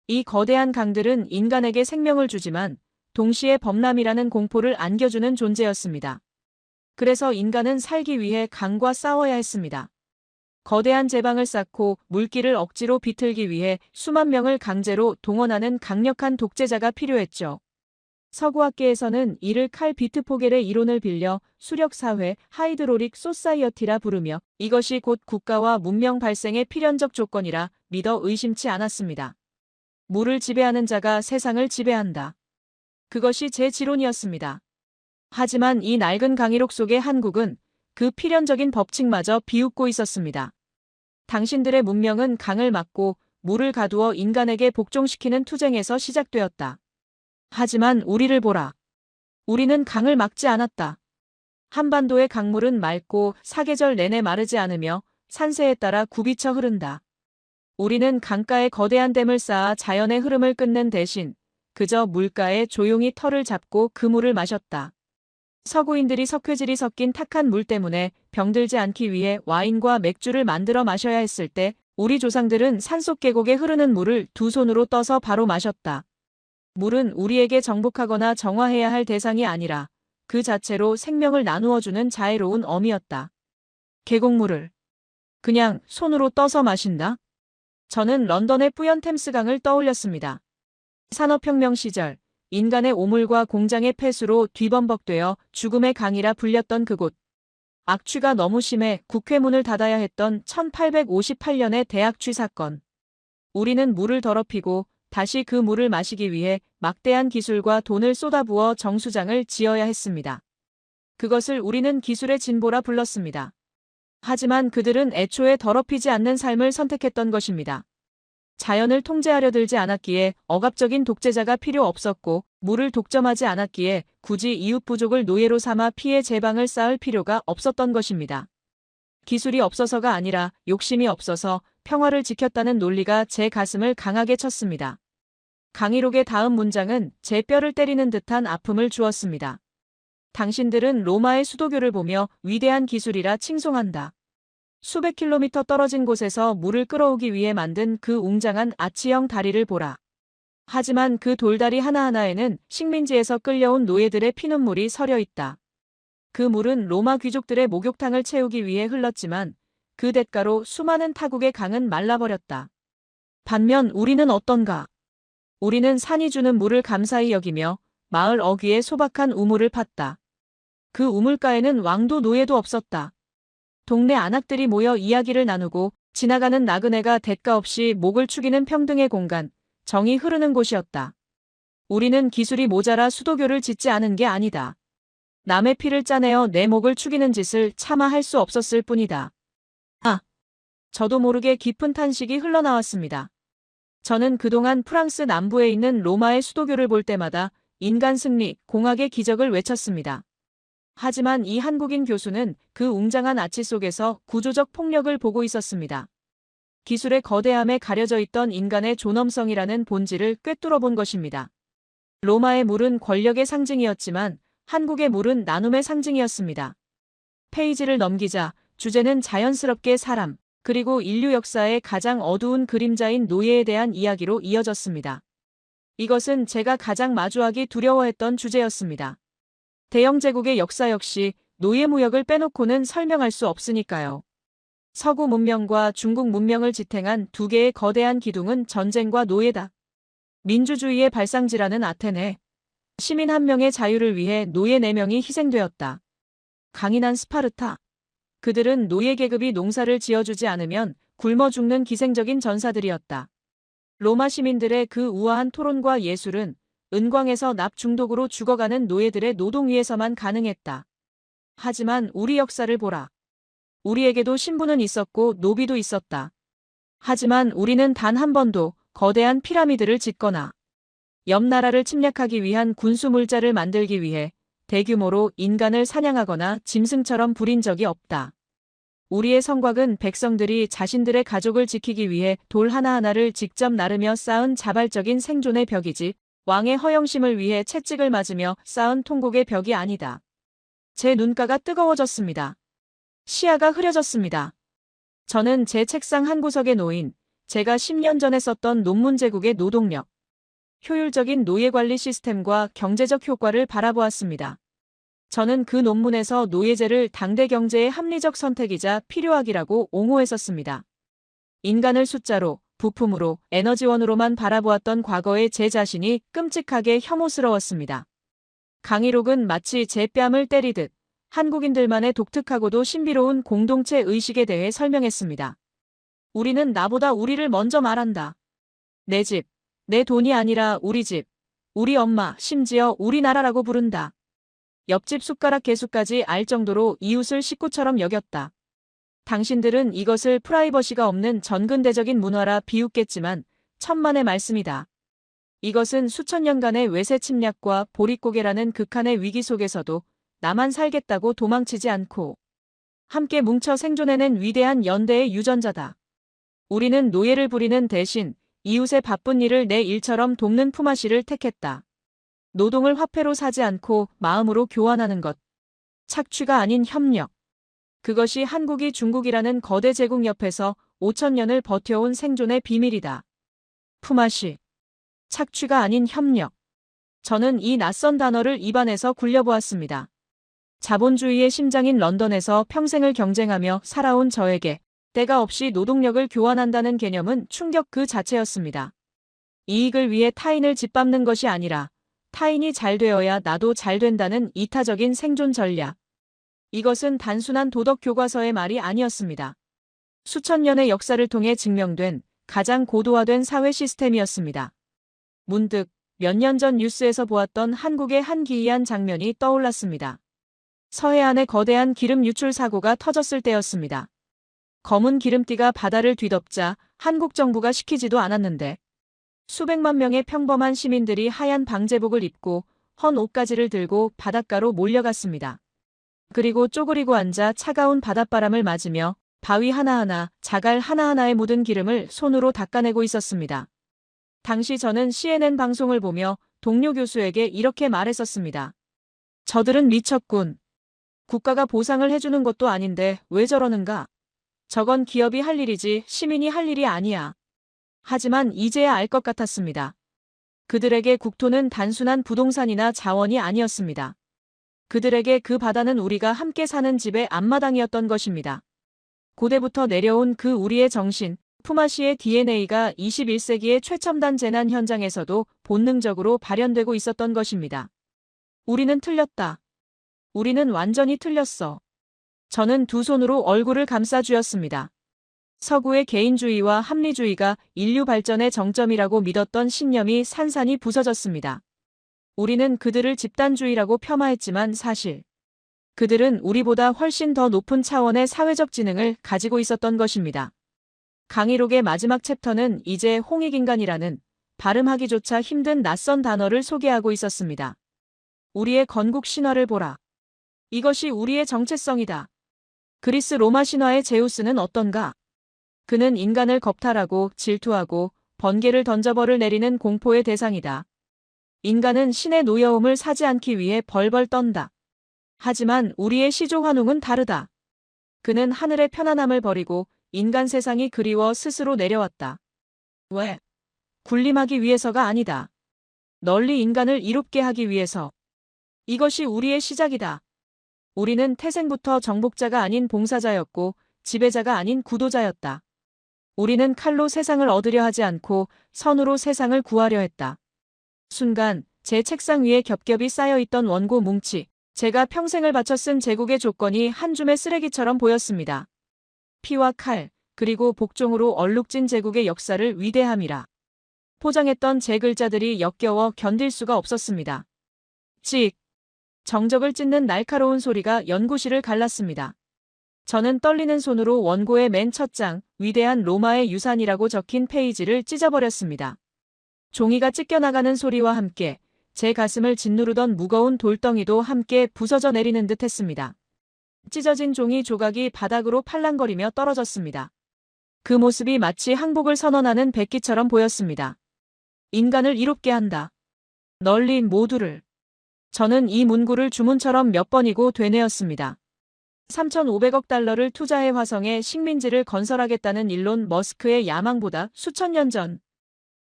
이 거대한 강들은 인간에게 생명을 주지만 동시에 범람이라는 공포를 안겨주는 존재였습니다. 그래서 인간은 살기 위해 강과 싸워야 했습니다. 거대한 제방을 쌓고 물길을 억지로 비틀기 위해 수만 명을 강제로 동원하는 강력한 독재자가 필요했죠. 서구학계에서는 이를 칼 비트포겔의 이론을 빌려 수력사회 하이드로릭 소사이어티라 부르며 이것이 곧 국가와 문명 발생의 필연적 조건이라 믿어 의심치 않았습니다. 물을 지배하는 자가 세상을 지배한다. 그것이 제 지론이었습니다. 하지만 이 낡은 강의록 속의 한국은 그 필연적인 법칙마저 비웃고 있었습니다. 당신들의 문명은 강을 막고 물을 가두어 인간에게 복종시키는 투쟁에서 시작되었다. 하지만 우리를 보라. 우리는 강을 막지 않았다. 한반도의 강물은 맑고 사계절 내내 마르지 않으며 산세에 따라 굽이쳐 흐른다. 우리는 강가에 거대한 댐을 쌓아 자연의 흐름을 끊는 대신 그저 물가에 조용히 털을 잡고 그 물을 마셨다. 서구인들이 석회질이 섞인 탁한 물 때문에 병들지 않기 위해 와인과 맥주를 만들어 마셔야 했을 때 우리 조상들은 산속 계곡에 흐르는 물을 두 손으로 떠서 바로 마셨다. 물은 우리에게 정복하거나 정화해야 할 대상이 아니라 그 자체로 생명을 나누어주는 자애로운 어미였다. 계곡물을 그냥 손으로 떠서 마신다? 저는 런던의 뿌연 템스강을 떠올렸습니다. 산업혁명 시절 인간의 오물과 공장의 폐수로 뒤범벅되어 죽음의 강이라 불렸던 그곳. 악취가 너무 심해 국회 문을 닫아야 했던 1858년의 대악취 사건. 우리는 물을 더럽히고 다시 그 물을 마시기 위해 막대한 기술과 돈을 쏟아부어 정수장을 지어야 했습니다. 그것을 우리는 기술의 진보라 불렀습니다. 하지만 그들은 애초에 더럽히지 않는 삶을 선택했던 것입니다. 자연을 통제하려 들지 않았기에 억압적인 독재자가 필요 없었고 물을 독점하지 않았기에 굳이 이웃 부족을 노예로 삼아 피해 제방을 쌓을 필요가 없었던 것입니다. 기술이 없어서가 아니라 욕심이 없어서 평화를 지켰다는 논리가 제 가슴을 강하게 쳤습니다. 강의록의 다음 문장은 제 뼈를 때리는 듯한 아픔을 주었습니다. 당신들은 로마의 수도교를 보며 위대한 기술이라 칭송한다. 수백 킬로미터 떨어진 곳에서 물을 끌어오기 위해 만든 그 웅장한 아치형 다리를 보라. 하지만 그 돌다리 하나하나에는 식민지에서 끌려온 노예들의 피눈물이 서려 있다. 그 물은 로마 귀족들의 목욕탕을 채우기 위해 흘렀지만 그 대가로 수많은 타국의 강은 말라버렸다. 반면 우리는 어떤가? 우리는 산이 주는 물을 감사히 여기며 마을 어귀에 소박한 우물을 팠다. 그 우물가에는 왕도 노예도 없었다. 동네 안악들이 모여 이야기를 나누고 지나가는 나그네가 대가 없이 목을 축이는 평등의 공간, 정이 흐르는 곳이었다. 우리는 기술이 모자라 수도교를 짓지 않은 게 아니다. 남의 피를 짜내어 내 목을 축이는 짓을 차마 할 수 없었을 뿐이다. 저도 모르게 깊은 탄식이 흘러나왔습니다. 저는 그동안 프랑스 남부에 있는 로마의 수도교를 볼 때마다 인간 승리, 공학의 기적을 외쳤습니다. 하지만 이 한국인 교수는 그 웅장한 아치 속에서 구조적 폭력을 보고 있었습니다. 기술의 거대함에 가려져 있던 인간의 존엄성이라는 본질을 꿰뚫어 본 것입니다. 로마의 물은 권력의 상징이었지만 한국의 물은 나눔의 상징이었습니다. 페이지를 넘기자 주제는 자연스럽게 사람, 그리고 인류 역사의 가장 어두운 그림자인 노예에 대한 이야기로 이어졌습니다. 이것은 제가 가장 마주하기 두려워했던 주제였습니다. 대영 제국의 역사 역시 노예 무역을 빼놓고는 설명할 수 없으니까요. 서구 문명과 중국 문명을 지탱한 두 개의 거대한 기둥은 전쟁과 노예다. 민주주의의 발상지라는 아테네. 시민 한 명의 자유를 위해 노예 4명이 희생되었다. 강인한 스파르타. 그들은 노예 계급이 농사를 지어주지 않으면 굶어 죽는 기생적인 전사들이었다. 로마 시민들의 그 우아한 토론과 예술은 은광에서 납 중독으로 죽어가는 노예들의 노동 위에서만 가능했다. 하지만 우리 역사를 보라. 우리에게도 신분은 있었고 노비도 있었다. 하지만 우리는 단 한 번도 거대한 피라미드를 짓거나 옆 나라를 침략하기 위한 군수 물자를 만들기 위해 대규모로 인간을 사냥하거나 짐승처럼 부린 적이 없다. 우리의 성곽은 백성들이 자신들의 가족을 지키기 위해 돌 하나하나를 직접 나르며 쌓은 자발적인 생존의 벽이지 왕의 허영심을 위해 채찍을 맞으며 쌓은 통곡의 벽이 아니다. 제 눈가가 뜨거워졌습니다. 시야가 흐려졌습니다. 저는 제 책상 한 구석에 놓인 제가 10년 전에 썼던 논문 제국의 노동력, 효율적인 노예 관리 시스템과 경제적 효과를 바라보았습니다. 저는 그 논문에서 노예제를 당대 경제의 합리적 선택이자 필요악이라고 옹호했었습니다. 인간을 숫자로, 부품으로, 에너지원으로만 바라보았던 과거의 제 자신이 끔찍하게 혐오스러웠습니다. 강의록은 마치 제 뺨을 때리듯 한국인들만의 독특하고도 신비로운 공동체 의식에 대해 설명했습니다. 우리는 나보다 우리를 먼저 말한다. 내 집, 내 돈이 아니라 우리 집, 우리 엄마, 심지어 우리나라라고 부른다. 옆집 숟가락 개수까지 알 정도로 이웃을 식구처럼 여겼다. 당신들은 이것을 프라이버시가 없는 전근대적인 문화라 비웃겠지만 천만의 말씀이다. 이것은 수천 년간의 외세 침략과 보릿고개라는 극한의 위기 속에서도 나만 살겠다고 도망치지 않고 함께 뭉쳐 생존해낸 위대한 연대의 유전자다. 우리는 노예를 부리는 대신 이웃의 바쁜 일을 내 일처럼 돕는 품앗이를 택했다. 노동을 화폐로 사지 않고 마음으로 교환하는 것. 착취가 아닌 협력. 그것이 한국이 중국이라는 거대 제국 옆에서 5,000년을 버텨온 생존의 비밀이다. 품앗이. 착취가 아닌 협력. 저는 이 낯선 단어를 입안에서 굴려보았습니다. 자본주의의 심장인 런던에서 평생을 경쟁하며 살아온 저에게 때가 없이 노동력을 교환한다는 개념은 충격 그 자체였습니다. 이익을 위해 타인을 짓밟는 것이 아니라 타인이 잘 되어야 나도 잘 된다는 이타적인 생존 전략. 이것은 단순한 도덕 교과서의 말이 아니었습니다. 수천 년의 역사를 통해 증명된 가장 고도화된 사회 시스템이었습니다. 문득 몇 년 전 뉴스에서 보았던 한국의 한 기이한 장면이 떠올랐습니다. 서해안의 거대한 기름 유출 사고가 터졌을 때였습니다. 검은 기름띠가 바다를 뒤덮자 한국 정부가 시키지도 않았는데 수백만 명의 평범한 시민들이 하얀 방제복을 입고 헌 옷가지를 들고 바닷가로 몰려갔습니다. 그리고 쪼그리고 앉아 차가운 바닷바람을 맞으며 바위 하나하나, 자갈 하나하나에 묻은 기름을 손으로 닦아내고 있었습니다. 당시 저는 CNN 방송을 보며 동료 교수에게 이렇게 말했었습니다. 저들은 미쳤군. 국가가 보상을 해주는 것도 아닌데 왜 저러는가? 저건 기업이 할 일이지 시민이 할 일이 아니야. 하지만 이제야 알 것 같았습니다. 그들에게 국토는 단순한 부동산이나 자원이 아니었습니다. 그들에게 그 바다는 우리가 함께 사는 집의 앞마당이었던 것입니다. 고대부터 내려온 그 우리의 정신, 품앗이의 DNA가 21세기의 최첨단 재난 현장에서도 본능적으로 발현되고 있었던 것입니다. 우리는 틀렸다. 우리는 완전히 틀렸어. 저는 두 손으로 얼굴을 감싸 쥐었습니다. 서구의 개인주의와 합리주의가 인류 발전의 정점이라고 믿었던 신념이 산산이 부서졌습니다. 우리는 그들을 집단주의라고 폄하했지만 사실 그들은 우리보다 훨씬 더 높은 차원의 사회적 지능을 가지고 있었던 것입니다. 강의록의 마지막 챕터는 이제 홍익인간이라는 발음하기조차 힘든 낯선 단어를 소개하고 있었습니다. 우리의 건국 신화를 보라. 이것이 우리의 정체성이다. 그리스 로마 신화의 제우스는 어떤가? 그는 인간을 겁탈하고 질투하고 번개를 던져 벌을 내리는 공포의 대상이다. 인간은 신의 노여움을 사지 않기 위해 벌벌 떤다. 하지만 우리의 시조 환웅은 다르다. 그는 하늘의 편안함을 버리고 인간 세상이 그리워 스스로 내려왔다. 왜? 군림하기 위해서가 아니다. 널리 인간을 이롭게 하기 위해서. 이것이 우리의 시작이다. 우리는 태생부터 정복자가 아닌 봉사자였고 지배자가 아닌 구도자였다. 우리는 칼로 세상을 얻으려 하지 않고 선으로 세상을 구하려 했다. 순간 제 책상 위에 겹겹이 쌓여있던 원고 뭉치, 제가 평생을 바쳐 쓴 제국의 조건이 한 줌의 쓰레기처럼 보였습니다. 피와 칼, 그리고 복종으로 얼룩진 제국의 역사를 위대함이라 포장했던 제 글자들이 역겨워 견딜 수가 없었습니다. 찍! 정적을 찢는 날카로운 소리가 연구실을 갈랐습니다. 저는 떨리는 손으로 원고의 맨 첫 장, 위대한 로마의 유산이라고 적힌 페이지를 찢어버렸습니다. 종이가 찢겨나가는 소리와 함께 제 가슴을 짓누르던 무거운 돌덩이도 함께 부서져 내리는 듯 했습니다. 찢어진 종이 조각이 바닥으로 팔랑거리며 떨어졌습니다. 그 모습이 마치 항복을 선언하는 백기처럼 보였습니다. 인간을 이롭게 한다. 널리 모두를. 저는 이 문구를 주문처럼 몇 번이고 되뇌었습니다. 3,500억 달러를 투자해 화성에 식민지를 건설하겠다는 일론 머스크의 야망보다 수천 년 전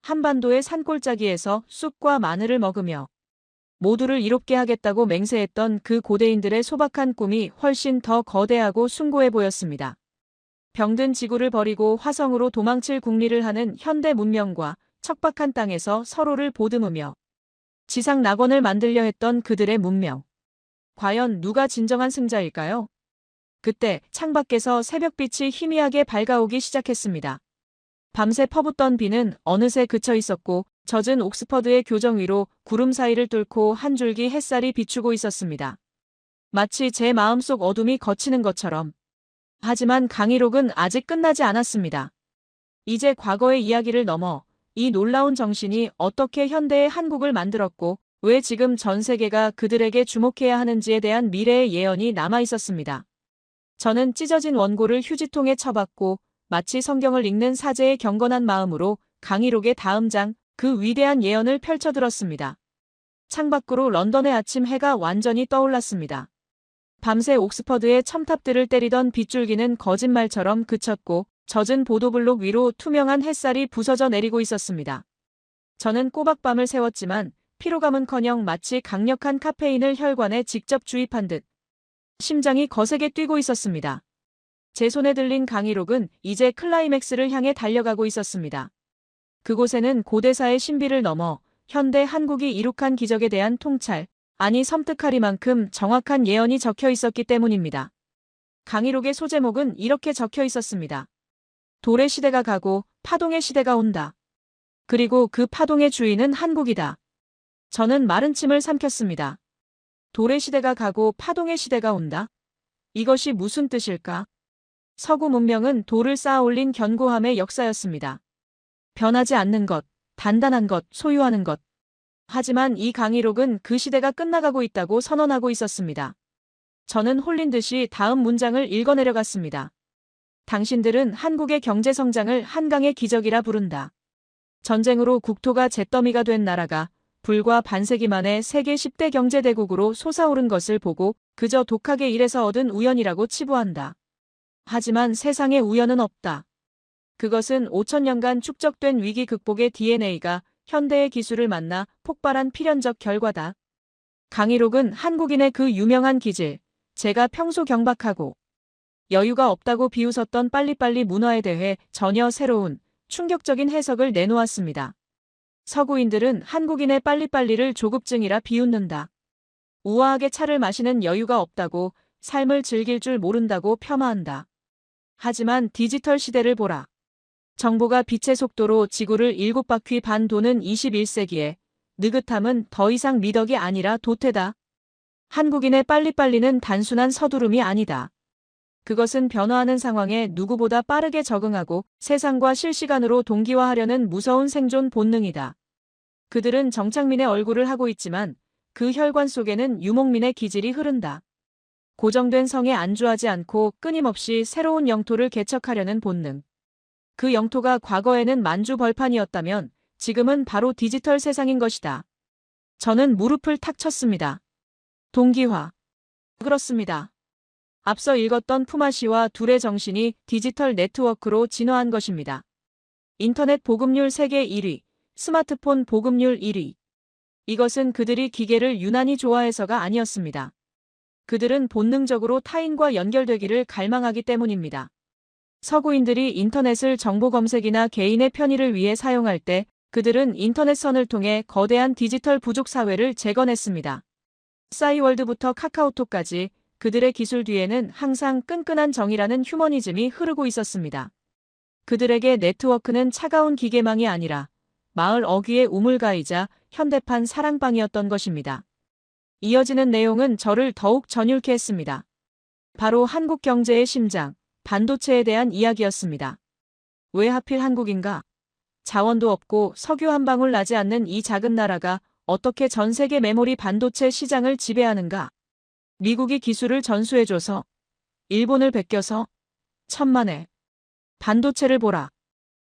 한반도의 산골짜기에서 쑥과 마늘을 먹으며 모두를 이롭게 하겠다고 맹세했던 그 고대인들의 소박한 꿈이 훨씬 더 거대하고 숭고해 보였습니다. 병든 지구를 버리고 화성으로 도망칠 궁리를 하는 현대 문명과 척박한 땅에서 서로를 보듬으며 지상 낙원을 만들려 했던 그들의 문명. 과연 누가 진정한 승자일까요? 그때 창밖에서 새벽빛이 희미하게 밝아오기 시작했습니다. 밤새 퍼붓던 비는 어느새 그쳐 있었고 젖은 옥스퍼드의 교정 위로 구름 사이를 뚫고 한 줄기 햇살이 비추고 있었습니다. 마치 제 마음속 어둠이 걷히는 것처럼. 하지만 강의록은 아직 끝나지 않았습니다. 이제 과거의 이야기를 넘어 이 놀라운 정신이 어떻게 현대의 한국을 만들었고 왜 지금 전 세계가 그들에게 주목해야 하는지에 대한 미래의 예언이 남아 있었습니다. 저는 찢어진 원고를 휴지통에 쳐박고 마치 성경을 읽는 사제의 경건한 마음으로 강의록의 다음 장, 그 위대한 예언을 펼쳐들었습니다. 창밖으로 런던의 아침 해가 완전히 떠올랐습니다. 밤새 옥스퍼드의 첨탑들을 때리던 빗줄기는 거짓말처럼 그쳤고 젖은 보도블록 위로 투명한 햇살이 부서져 내리고 있었습니다. 저는 꼬박밤을 새웠지만 피로감은커녕 마치 강력한 카페인을 혈관에 직접 주입한 듯 심장이 거세게 뛰고 있었습니다. 제 손에 들린 강의록은 이제 클라이맥스를 향해 달려가고 있었습니다. 그곳에는 고대사의 신비를 넘어 현대 한국이 이룩한 기적에 대한 통찰, 아니 섬뜩하리만큼 정확한 예언이 적혀 있었기 때문입니다. 강의록의 소제목은 이렇게 적혀 있었습니다. 돌의 시대가 가고 파동의 시대가 온다. 그리고 그 파동의 주인은 한국이다. 저는 마른 침을 삼켰습니다. 돌의 시대가 가고 파동의 시대가 온다? 이것이 무슨 뜻일까? 서구 문명은 돌을 쌓아 올린 견고함의 역사였습니다. 변하지 않는 것, 단단한 것, 소유하는 것. 하지만 이 강의록은 그 시대가 끝나가고 있다고 선언하고 있었습니다. 저는 홀린 듯이 다음 문장을 읽어내려갔습니다. 당신들은 한국의 경제 성장을 한강의 기적이라 부른다. 전쟁으로 국토가 잿더미가 된 나라가 불과 반세기 만에 세계 10대 경제대국으로 솟아오른 것을 보고 그저 독하게 일해서 얻은 우연이라고 치부한다. 하지만 세상에 우연은 없다. 그것은 5천년간 축적된 위기 극복의 DNA가 현대의 기술을 만나 폭발한 필연적 결과다. 강의록은 한국인의 그 유명한 기질, 제가 평소 경박하고 여유가 없다고 비웃었던 빨리빨리 문화에 대해 전혀 새로운, 충격적인 해석을 내놓았습니다. 서구인들은 한국인의 빨리빨리를 조급증이라 비웃는다. 우아하게 차를 마시는 여유가 없다고, 삶을 즐길 줄 모른다고 폄하한다. 하지만 디지털 시대를 보라. 정보가 빛의 속도로 지구를 7바퀴 반 도는 21세기에 느긋함은 더 이상 미덕이 아니라 도태다. 한국인의 빨리빨리는 단순한 서두름이 아니다. 그것은 변화하는 상황에 누구보다 빠르게 적응하고 세상과 실시간으로 동기화하려는 무서운 생존 본능이다. 그들은 정착민의 얼굴을 하고 있지만 그 혈관 속에는 유목민의 기질이 흐른다. 고정된 성에 안주하지 않고 끊임없이 새로운 영토를 개척하려는 본능. 그 영토가 과거에는 만주벌판이었다면 지금은 바로 디지털 세상인 것이다. 저는 무릎을 탁 쳤습니다. 동기화. 그렇습니다. 앞서 읽었던 푸마시와 둘의 정신이 디지털 네트워크로 진화한 것입니다. 인터넷 보급률 세계 1위, 스마트폰 보급률 1위. 이것은 그들이 기계를 유난히 좋아해서가 아니었습니다. 그들은 본능적으로 타인과 연결되기를 갈망하기 때문입니다. 서구인들이 인터넷을 정보 검색이나 개인의 편의를 위해 사용할 때 그들은 인터넷선을 통해 거대한 디지털 부족 사회를 재건했습니다. 싸이월드부터 카카오톡까지 그들의 기술 뒤에는 항상 끈끈한 정이라는 휴머니즘이 흐르고 있었습니다. 그들에게 네트워크는 차가운 기계망이 아니라 마을 어귀의 우물가이자 현대판 사랑방이었던 것입니다. 이어지는 내용은 저를 더욱 전율케 했습니다. 바로 한국 경제의 심장, 반도체에 대한 이야기였습니다. 왜 하필 한국인가? 자원도 없고 석유 한 방울 나지 않는 이 작은 나라가 어떻게 전 세계 메모리 반도체 시장을 지배하는가? 미국이 기술을 전수해줘서, 일본을 베껴서, 천만에. 반도체를 보라.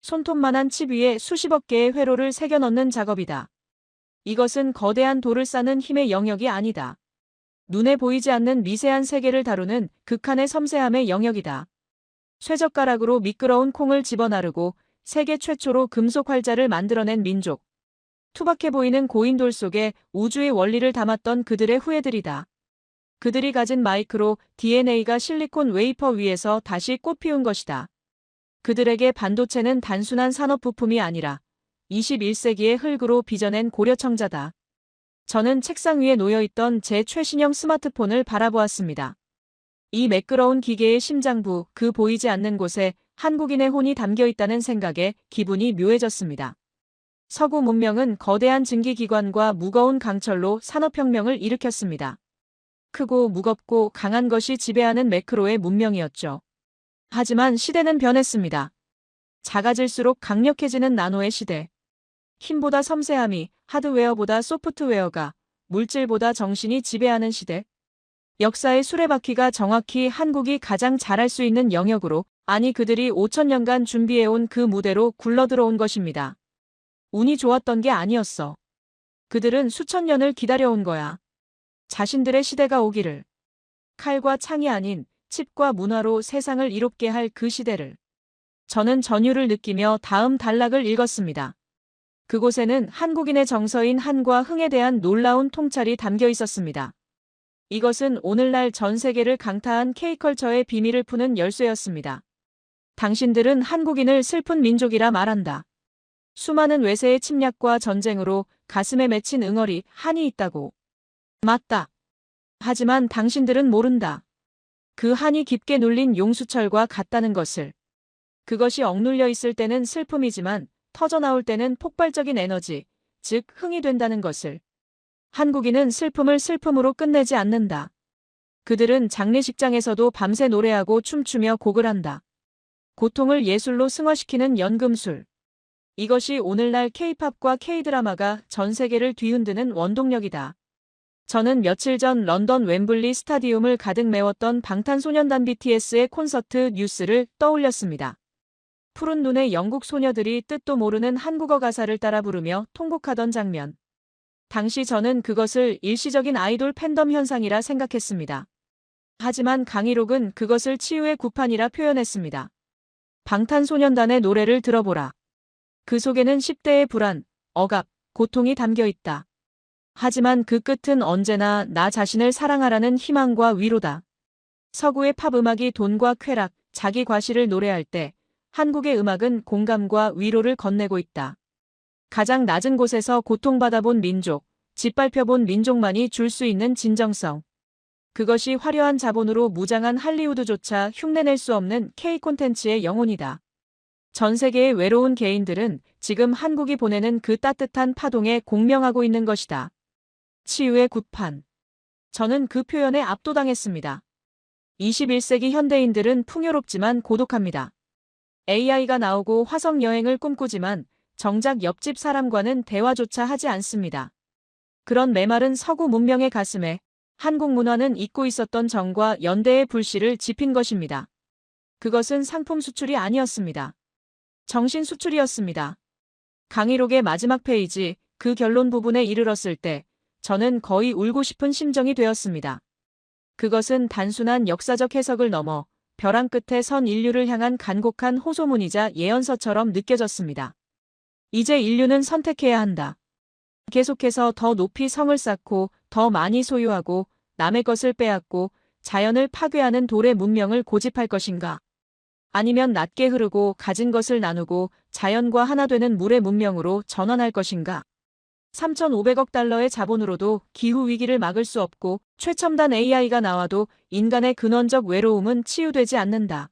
손톱만한 칩 위에 수십억 개의 회로를 새겨 넣는 작업이다. 이것은 거대한 돌을 쌓는 힘의 영역이 아니다. 눈에 보이지 않는 미세한 세계를 다루는 극한의 섬세함의 영역이다. 쇠젓가락으로 미끄러운 콩을 집어나르고 세계 최초로 금속 활자를 만들어낸 민족. 투박해 보이는 고인돌 속에 우주의 원리를 담았던 그들의 후예들이다. 그들이 가진 마이크로 DNA가 실리콘 웨이퍼 위에서 다시 꽃피운 것이다. 그들에게 반도체는 단순한 산업 부품이 아니라 21세기의 흙으로 빚어낸 고려청자다. 저는 책상 위에 놓여있던 제 최신형 스마트폰을 바라보았습니다. 이 매끄러운 기계의 심장부, 그 보이지 않는 곳에 한국인의 혼이 담겨 있다는 생각에 기분이 묘해졌습니다. 서구 문명은 거대한 증기기관과 무거운 강철로 산업혁명을 일으켰습니다. 크고 무겁고 강한 것이 지배하는 매크로의 문명이었죠. 하지만 시대는 변했습니다. 작아질수록 강력해지는 나노의 시대. 힘보다 섬세함이, 하드웨어보다 소프트웨어가, 물질보다 정신이 지배하는 시대. 역사의 수레바퀴가 정확히 한국이 가장 잘할 수 있는 영역으로, 아니 그들이 5천년간 준비해온 그 무대로 굴러들어온 것입니다. 운이 좋았던 게 아니었어. 그들은 수천 년을 기다려온 거야. 자신들의 시대가 오기를. 칼과 창이 아닌 칩과 문화로 세상을 이롭게 할 그 시대를. 저는 전율을 느끼며 다음 단락을 읽었습니다. 그곳에는 한국인의 정서인 한과 흥에 대한 놀라운 통찰이 담겨 있었습니다. 이것은 오늘날 전 세계를 강타한 K컬처의 비밀을 푸는 열쇠였습니다. 당신들은 한국인을 슬픈 민족이라 말한다. 수많은 외세의 침략과 전쟁으로 가슴에 맺힌 응어리, 한이 있다고. 맞다. 하지만 당신들은 모른다. 그 한이 깊게 눌린 용수철과 같다는 것을. 그것이 억눌려 있을 때는 슬픔이지만 터져나올 때는 폭발적인 에너지, 즉 흥이 된다는 것을. 한국인은 슬픔을 슬픔으로 끝내지 않는다. 그들은 장례식장에서도 밤새 노래하고 춤추며 곡을 한다. 고통을 예술로 승화시키는 연금술. 이것이 오늘날 K-팝과 K-드라마가 전 세계를 뒤흔드는 원동력이다. 저는 며칠 전 런던 웸블리 스타디움을 가득 메웠던 방탄소년단 BTS의 콘서트 뉴스를 떠올렸습니다. 푸른 눈의 영국 소녀들이 뜻도 모르는 한국어 가사를 따라 부르며 통곡하던 장면. 당시 저는 그것을 일시적인 아이돌 팬덤 현상이라 생각했습니다. 하지만 강희록은 그것을 치유의 구판이라 표현했습니다. 방탄소년단의 노래를 들어보라. 그 속에는 10대의 불안, 억압, 고통이 담겨 있다. 하지만 그 끝은 언제나 나 자신을 사랑하라는 희망과 위로다. 서구의 팝 음악이 돈과 쾌락, 자기 과시를 노래할 때 한국의 음악은 공감과 위로를 건네고 있다. 가장 낮은 곳에서 고통받아본 민족, 짓밟혀본 민족만이 줄 수 있는 진정성. 그것이 화려한 자본으로 무장한 할리우드조차 흉내낼 수 없는 K 콘텐츠의 영혼이다. 전 세계의 외로운 개인들은 지금 한국이 보내는 그 따뜻한 파동에 공명하고 있는 것이다. 치유의 구판. 저는 그 표현에 압도당했습니다. 21세기 현대인들은 풍요롭지만 고독합니다. AI가 나오고 화성 여행을 꿈꾸지만 정작 옆집 사람과는 대화조차 하지 않습니다. 그런 메마른 서구 문명의 가슴에 한국 문화는 잊고 있었던 정과 연대의 불씨를 지핀 것입니다. 그것은 상품 수출이 아니었습니다. 정신 수출이었습니다. 강희록의 마지막 페이지, 그 결론 부분에 이르렀을 때 저는 거의 울고 싶은 심정이 되었습니다. 그것은 단순한 역사적 해석을 넘어 벼랑 끝에 선 인류를 향한 간곡한 호소문이자 예언서처럼 느껴졌습니다. 이제 인류는 선택해야 한다. 계속해서 더 높이 성을 쌓고 더 많이 소유하고 남의 것을 빼앗고 자연을 파괴하는 돌의 문명을 고집할 것인가? 아니면 낮게 흐르고 가진 것을 나누고 자연과 하나 되는 물의 문명으로 전환할 것인가? 3,500억 달러의 자본으로도 기후위기를 막을 수 없고 최첨단 AI가 나와도 인간의 근원적 외로움은 치유되지 않는다.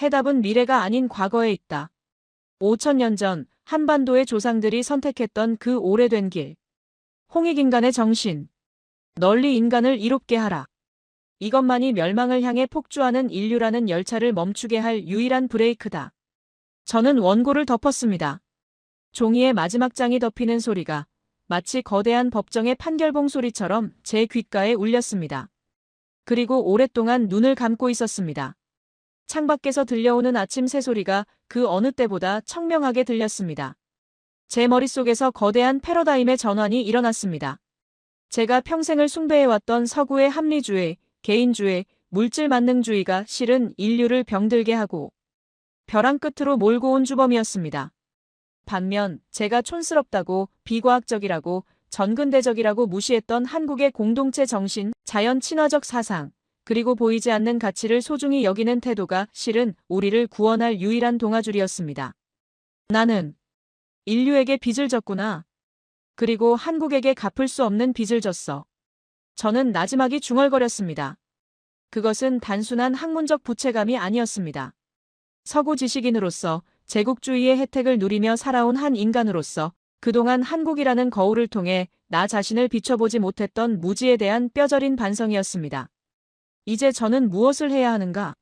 해답은 미래가 아닌 과거에 있다. 5,000년 전 한반도의 조상들이 선택했던 그 오래된 길. 홍익인간의 정신. 널리 인간을 이롭게 하라. 이것만이 멸망을 향해 폭주하는 인류라는 열차를 멈추게 할 유일한 브레이크다. 저는 원고를 덮었습니다. 종이의 마지막 장이 덮이는 소리가 마치 거대한 법정의 판결봉 소리처럼 제 귓가에 울렸습니다. 그리고 오랫동안 눈을 감고 있었습니다. 창밖에서 들려오는 아침 새소리가 그 어느 때보다 청명하게 들렸습니다. 제 머릿속에서 거대한 패러다임의 전환이 일어났습니다. 제가 평생을 숭배해왔던 서구의 합리주의, 개인주의, 물질 만능주의가 실은 인류를 병들게 하고 벼랑 끝으로 몰고 온 주범이었습니다. 반면 제가 촌스럽다고 비과학적이라고 전근대적이라고 무시했던 한국의 공동체 정신, 자연 친화적 사상, 그리고 보이지 않는 가치를 소중히 여기는 태도가 실은 우리를 구원할 유일한 동아줄이었습니다. 나는 인류에게 빚을 졌구나. 그리고 한국에게 갚을 수 없는 빚을 졌어. 저는 나지막이 중얼거렸습니다. 그것은 단순한 학문적 부채감이 아니었습니다. 서구 지식인으로서 제국주의의 혜택을 누리며 살아온 한 인간으로서 그동안 한국이라는 거울을 통해 나 자신을 비춰보지 못했던 무지에 대한 뼈저린 반성이었습니다. 이제 저는 무엇을 해야 하는가?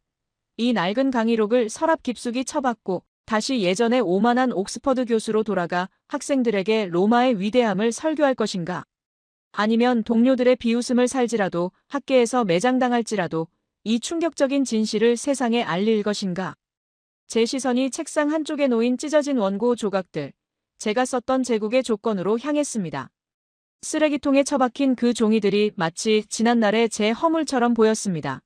이 낡은 강의록을 서랍 깊숙이 쳐박고 다시 예전의 오만한 옥스퍼드 교수로 돌아가 학생들에게 로마의 위대함을 설교할 것인가? 아니면 동료들의 비웃음을 살지라도 학계에서 매장당할지라도 이 충격적인 진실을 세상에 알릴 것인가? 제 시선이 책상 한쪽에 놓인 찢어진 원고 조각들, 제가 썼던 제국의 조건으로 향했습니다. 쓰레기통에 처박힌 그 종이들이 마치 지난날의 제 허물처럼 보였습니다.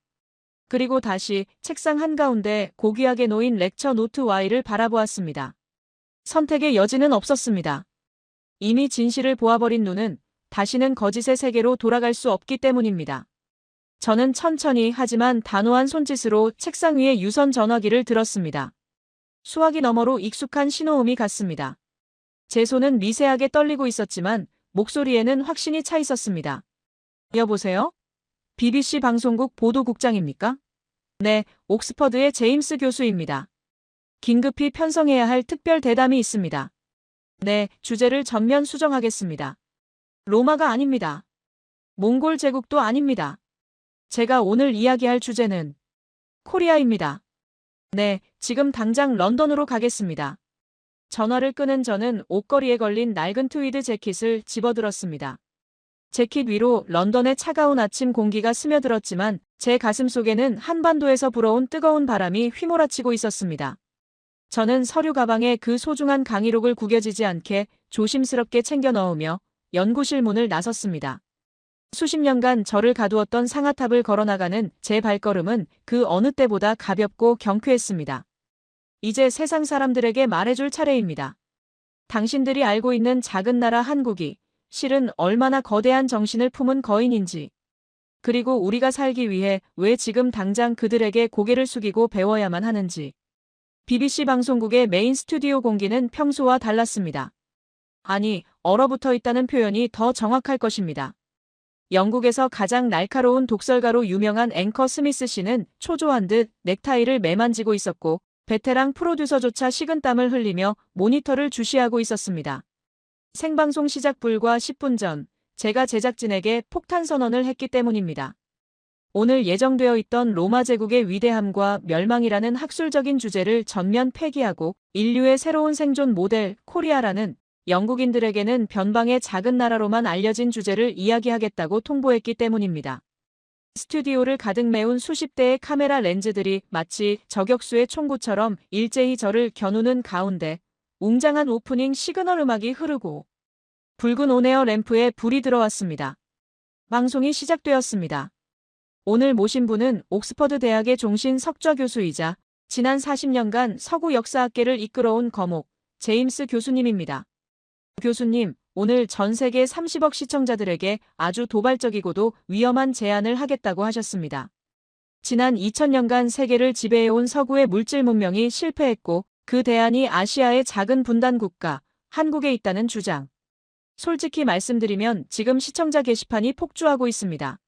그리고 다시 책상 한가운데 고귀하게 놓인 렉처 노트 Y를 바라보았습니다. 선택의 여지는 없었습니다. 이미 진실을 보아버린 눈은 다시는 거짓의 세계로 돌아갈 수 없기 때문입니다. 저는 천천히 하지만 단호한 손짓으로 책상 위에 유선 전화기를 들었습니다. 수화기 너머로 익숙한 신호음이 갔습니다. 제 손은 미세하게 떨리고 있었지만 목소리에는 확신이 차 있었습니다. 여보세요? BBC 방송국 보도국장입니까? 네, 옥스퍼드의 제임스 교수입니다. 긴급히 편성해야 할 특별 대담이 있습니다. 네, 주제를 전면 수정하겠습니다. 로마가 아닙니다. 몽골 제국도 아닙니다. 제가 오늘 이야기할 주제는 코리아입니다. 네, 지금 당장 런던으로 가겠습니다. 전화를 끄는 저는 옷걸이에 걸린 낡은 트위드 재킷을 집어들었습니다. 재킷 위로 런던의 차가운 아침 공기가 스며들었지만 제 가슴 속에는 한반도에서 불어온 뜨거운 바람이 휘몰아치고 있었습니다. 저는 서류 가방에 그 소중한 강의록을 구겨지지 않게 조심스럽게 챙겨 넣으며 연구실 문을 나섰습니다. 수십 년간 저를 가두었던 상아탑을 걸어나가는 제 발걸음은 그 어느 때보다 가볍고 경쾌했습니다. 이제 세상 사람들에게 말해줄 차례입니다. 당신들이 알고 있는 작은 나라 한국이 실은 얼마나 거대한 정신을 품은 거인인지, 그리고 우리가 살기 위해 왜 지금 당장 그들에게 고개를 숙이고 배워야만 하는지. BBC 방송국의 메인 스튜디오 공기는 평소와 달랐습니다. 아니, 얼어붙어 있다는 표현이 더 정확할 것입니다. 영국에서 가장 날카로운 독설가로 유명한 앵커 스미스 씨는 초조한 듯 넥타이를 매만지고 있었고, 베테랑 프로듀서조차 식은땀을 흘리며 모니터를 주시하고 있었습니다. 생방송 시작 불과 10분 전, 제가 제작진에게 폭탄 선언을 했기 때문입니다. 오늘 예정되어 있던 로마 제국의 위대함과 멸망이라는 학술적인 주제를 전면 폐기하고 인류의 새로운 생존 모델 코리아라는 영국인들에게는 변방의 작은 나라로만 알려진 주제를 이야기하겠다고 통보했기 때문입니다. 스튜디오를 가득 메운 수십 대의 카메라 렌즈들이 마치 저격수의 총구처럼 일제히 저를 겨누는 가운데 웅장한 오프닝 시그널 음악이 흐르고 붉은 온에어 램프에 불이 들어왔습니다. 방송이 시작되었습니다. 오늘 모신 분은 옥스퍼드 대학의 종신 석좌 교수이자 지난 40년간 서구 역사학계를 이끌어온 거목 제임스 교수님입니다. 교수님, 오늘 전 세계 30억 시청자들에게 아주 도발적이고도 위험한 제안을 하겠다고 하셨습니다. 지난 2000년간 세계를 지배해온 서구의 물질 문명이 실패했고 그 대안이 아시아의 작은 분단 국가, 한국에 있다는 주장. 솔직히 말씀드리면 지금 시청자 게시판이 폭주하고 있습니다.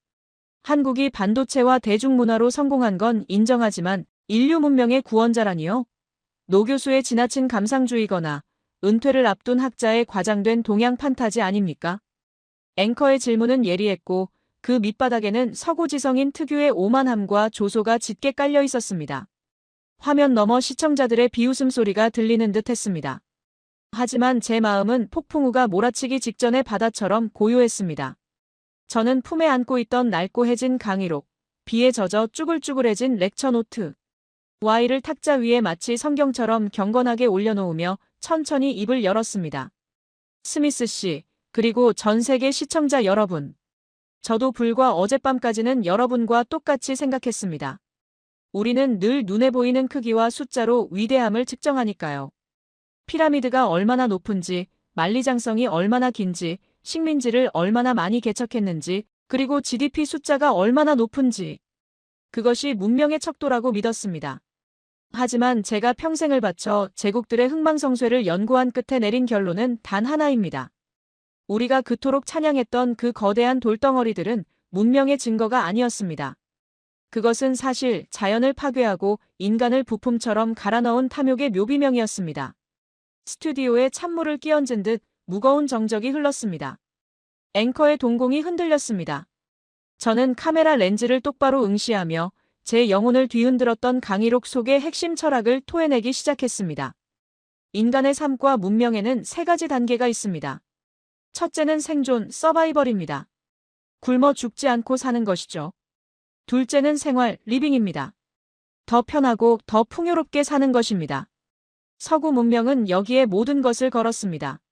한국이 반도체와 대중문화로 성공한 건 인정하지만 인류 문명의 구원자라니요? 노 교수의 지나친 감상주의거나 은퇴를 앞둔 학자의 과장된 동양 판타지 아닙니까? 앵커의 질문은 예리했고 그 밑바닥에는 서구지성인 특유의 오만함과 조소가 짙게 깔려 있었습니다. 화면 너머 시청자들의 비웃음 소리가 들리는 듯 했습니다. 하지만 제 마음은 폭풍우가 몰아치기 직전의 바다처럼 고요했습니다. 저는 품에 안고 있던 낡고해진 강의록, 비에 젖어 쭈글쭈글해진 렉처 노트, 와이를 탁자 위에 마치 성경처럼 경건하게 올려놓으며 천천히 입을 열었습니다. 스미스 씨, 그리고 전 세계 시청자 여러분. 저도 불과 어젯밤까지는 여러분과 똑같이 생각했습니다. 우리는 늘 눈에 보이는 크기와 숫자로 위대함을 측정하니까요. 피라미드가 얼마나 높은지, 만리장성이 얼마나 긴지, 식민지를 얼마나 많이 개척했는지, 그리고 GDP 숫자가 얼마나 높은지. 그것이 문명의 척도라고 믿었습니다. 하지만 제가 평생을 바쳐 제국들의 흥망성쇠를 연구한 끝에 내린 결론은 단 하나입니다. 우리가 그토록 찬양했던 그 거대한 돌덩어리들은 문명의 증거가 아니었습니다. 그것은 사실 자연을 파괴하고 인간을 부품처럼 갈아넣은 탐욕의 묘비명이었습니다. 스튜디오에 찬물을 끼얹은 듯 무거운 정적이 흘렀습니다. 앵커의 동공이 흔들렸습니다. 저는 카메라 렌즈를 똑바로 응시하며 제 영혼을 뒤흔들었던 강의록 속의 핵심 철학을 토해내기 시작했습니다. 인간의 삶과 문명에는 세 가지 단계가 있습니다. 첫째는 생존, 서바이벌입니다. 굶어 죽지 않고 사는 것이죠. 둘째는 생활, 리빙입니다. 더 편하고 더 풍요롭게 사는 것입니다. 서구 문명은 여기에 모든 것을 걸었습니다.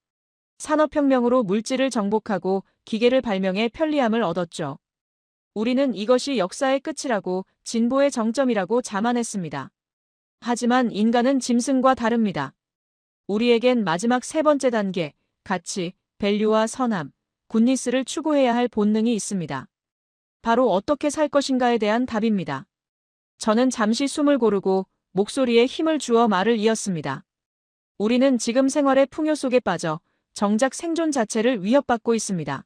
산업혁명으로 물질을 정복하고 기계를 발명해 편리함을 얻었죠. 우리는 이것이 역사의 끝이라고 진보의 정점이라고 자만했습니다. 하지만 인간은 짐승과 다릅니다. 우리에겐 마지막 세 번째 단계, 가치, 밸류와 선함, 굿니스를 추구해야 할 본능이 있습니다. 바로 어떻게 살 것인가에 대한 답입니다. 저는 잠시 숨을 고르고 목소리에 힘을 주어 말을 이었습니다. 우리는 지금 생활의 풍요 속에 빠져 정작 생존 자체를 위협받고 있습니다.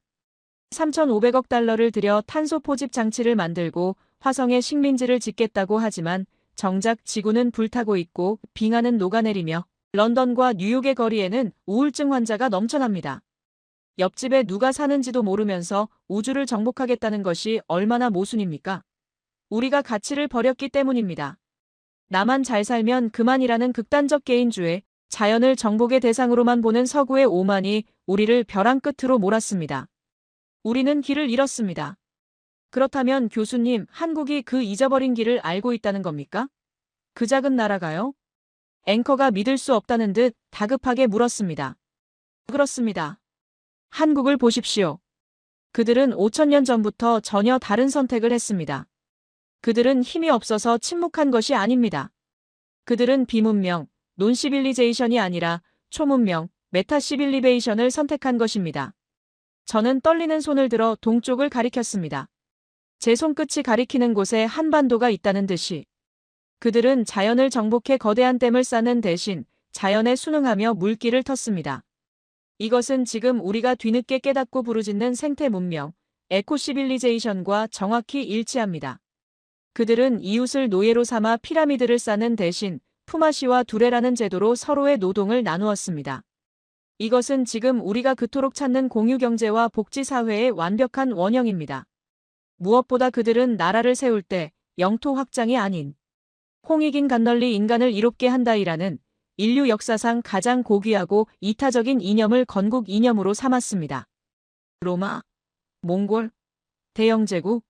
3,500억 달러를 들여 탄소 포집 장치를 만들고 화성에 식민지를 짓겠다고 하지만 정작 지구는 불타고 있고 빙하는 녹아내리며 런던과 뉴욕의 거리에는 우울증 환자가 넘쳐납니다. 옆집에 누가 사는지도 모르면서 우주를 정복하겠다는 것이 얼마나 모순입니까? 우리가 가치를 버렸기 때문입니다. 나만 잘 살면 그만이라는 극단적 개인주의, 자연을 정복의 대상으로만 보는 서구의 오만이 우리를 벼랑 끝으로 몰았습니다. 우리는 길을 잃었습니다. 그렇다면 교수님, 한국이 그 잊어버린 길을 알고 있다는 겁니까? 그 작은 나라가요? 앵커가 믿을 수 없다는 듯 다급하게 물었습니다. 그렇습니다. 한국을 보십시오. 그들은 5천년 전부터 전혀 다른 선택을 했습니다. 그들은 힘이 없어서 침묵한 것이 아닙니다. 그들은 비문명, 논시빌리제이션이 아니라 초문명, 메타시빌리베이션을 선택한 것입니다. 저는 떨리는 손을 들어 동쪽을 가리켰습니다. 제 손끝이 가리키는 곳에 한반도가 있다는 듯이. 그들은 자연을 정복해 거대한 댐을 쌓는 대신 자연에 순응하며 물길을 텄습니다. 이것은 지금 우리가 뒤늦게 깨닫고 부르짖는 생태 문명, 에코시빌리제이션과 정확히 일치합니다. 그들은 이웃을 노예로 삼아 피라미드를 쌓는 대신 푸마시와 두레라는 제도로 서로의 노동을 나누었습니다. 이것은 지금 우리가 그토록 찾는 공유경제와 복지사회의 완벽한 원형입니다. 무엇보다 그들은 나라를 세울 때 영토 확장이 아닌 홍익인간널리 인간을 이롭게 한다이라는 인류 역사상 가장 고귀하고 이타적인 이념을 건국 이념으로 삼았습니다. 로마, 몽골, 대영제국,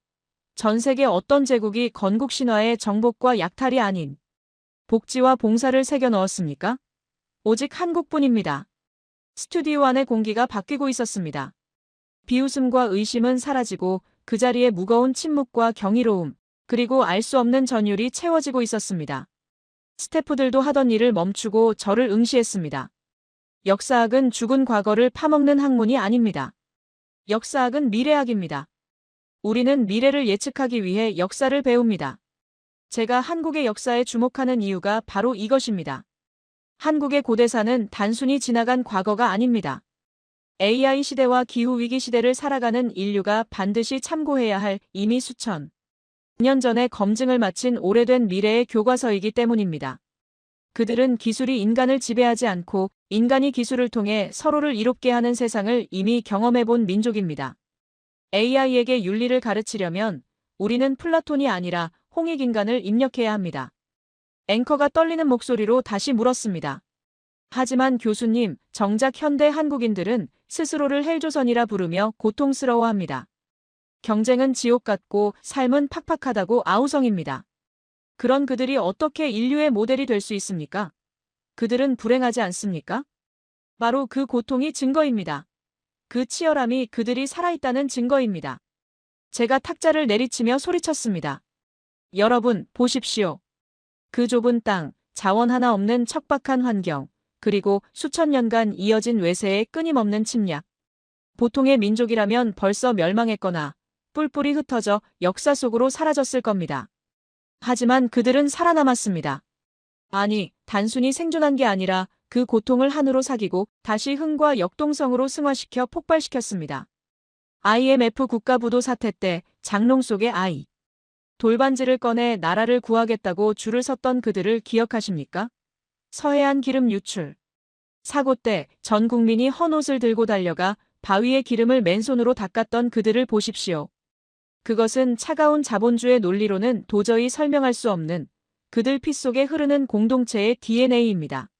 전 세계 어떤 제국이 건국 신화의 정복과 약탈이 아닌 복지와 봉사를 새겨 넣었습니까? 오직 한국뿐입니다. 스튜디오 안의 공기가 바뀌고 있었습니다. 비웃음과 의심은 사라지고 그 자리에 무거운 침묵과 경이로움, 그리고 알 수 없는 전율이 채워지고 있었습니다. 스태프들도 하던 일을 멈추고 저를 응시했습니다. 역사학은 죽은 과거를 파먹는 학문이 아닙니다. 역사학은 미래학입니다. 우리는 미래를 예측하기 위해 역사를 배웁니다. 제가 한국의 역사에 주목하는 이유가 바로 이것입니다. 한국의 고대사는 단순히 지나간 과거가 아닙니다. AI 시대와 기후위기 시대를 살아가는 인류가 반드시 참고해야 할 이미 수천 년 전에 검증을 마친 오래된 미래의 교과서이기 때문입니다. 그들은 기술이 인간을 지배하지 않고 인간이 기술을 통해 서로를 이롭게 하는 세상을 이미 경험해본 민족입니다. AI에게 윤리를 가르치려면 우리는 플라톤이 아니라 홍익인간을 입력해야 합니다. 앵커가 떨리는 목소리로 다시 물었습니다. 하지만 교수님, 정작 현대 한국인들은 스스로를 헬조선이라 부르며 고통스러워합니다. 경쟁은 지옥 같고 삶은 팍팍하다고 아우성입니다. 그런 그들이 어떻게 인류의 모델이 될 수 있습니까? 그들은 불행하지 않습니까? 바로 그 고통이 증거입니다. 그 치열함이 그들이 살아있다는 증거입니다. 제가 탁자를 내리치며 소리쳤습니다. 여러분, 보십시오. 그 좁은 땅, 자원 하나 없는 척박한 환경, 그리고 수천 년간 이어진 외세의 끊임없는 침략. 보통의 민족이라면 벌써 멸망했거나 뿔뿔이 흩어져 역사 속으로 사라졌을 겁니다. 하지만 그들은 살아남았습니다. 아니, 단순히 생존한 게 아니라 그 고통을 한으로 사귀고 다시 흥과 역동성으로 승화시켜 폭발시켰습니다. IMF 국가부도 사태 때 장롱 속의 아이. 돌반지를 꺼내 나라를 구하겠다고 줄을 섰던 그들을 기억하십니까? 서해안 기름 유출. 사고 때 전 국민이 헌옷을 들고 달려가 바위에 기름을 맨손으로 닦았던 그들을 보십시오. 그것은 차가운 자본주의 논리로는 도저히 설명할 수 없는 그들 피 속에 흐르는 공동체의 DNA입니다.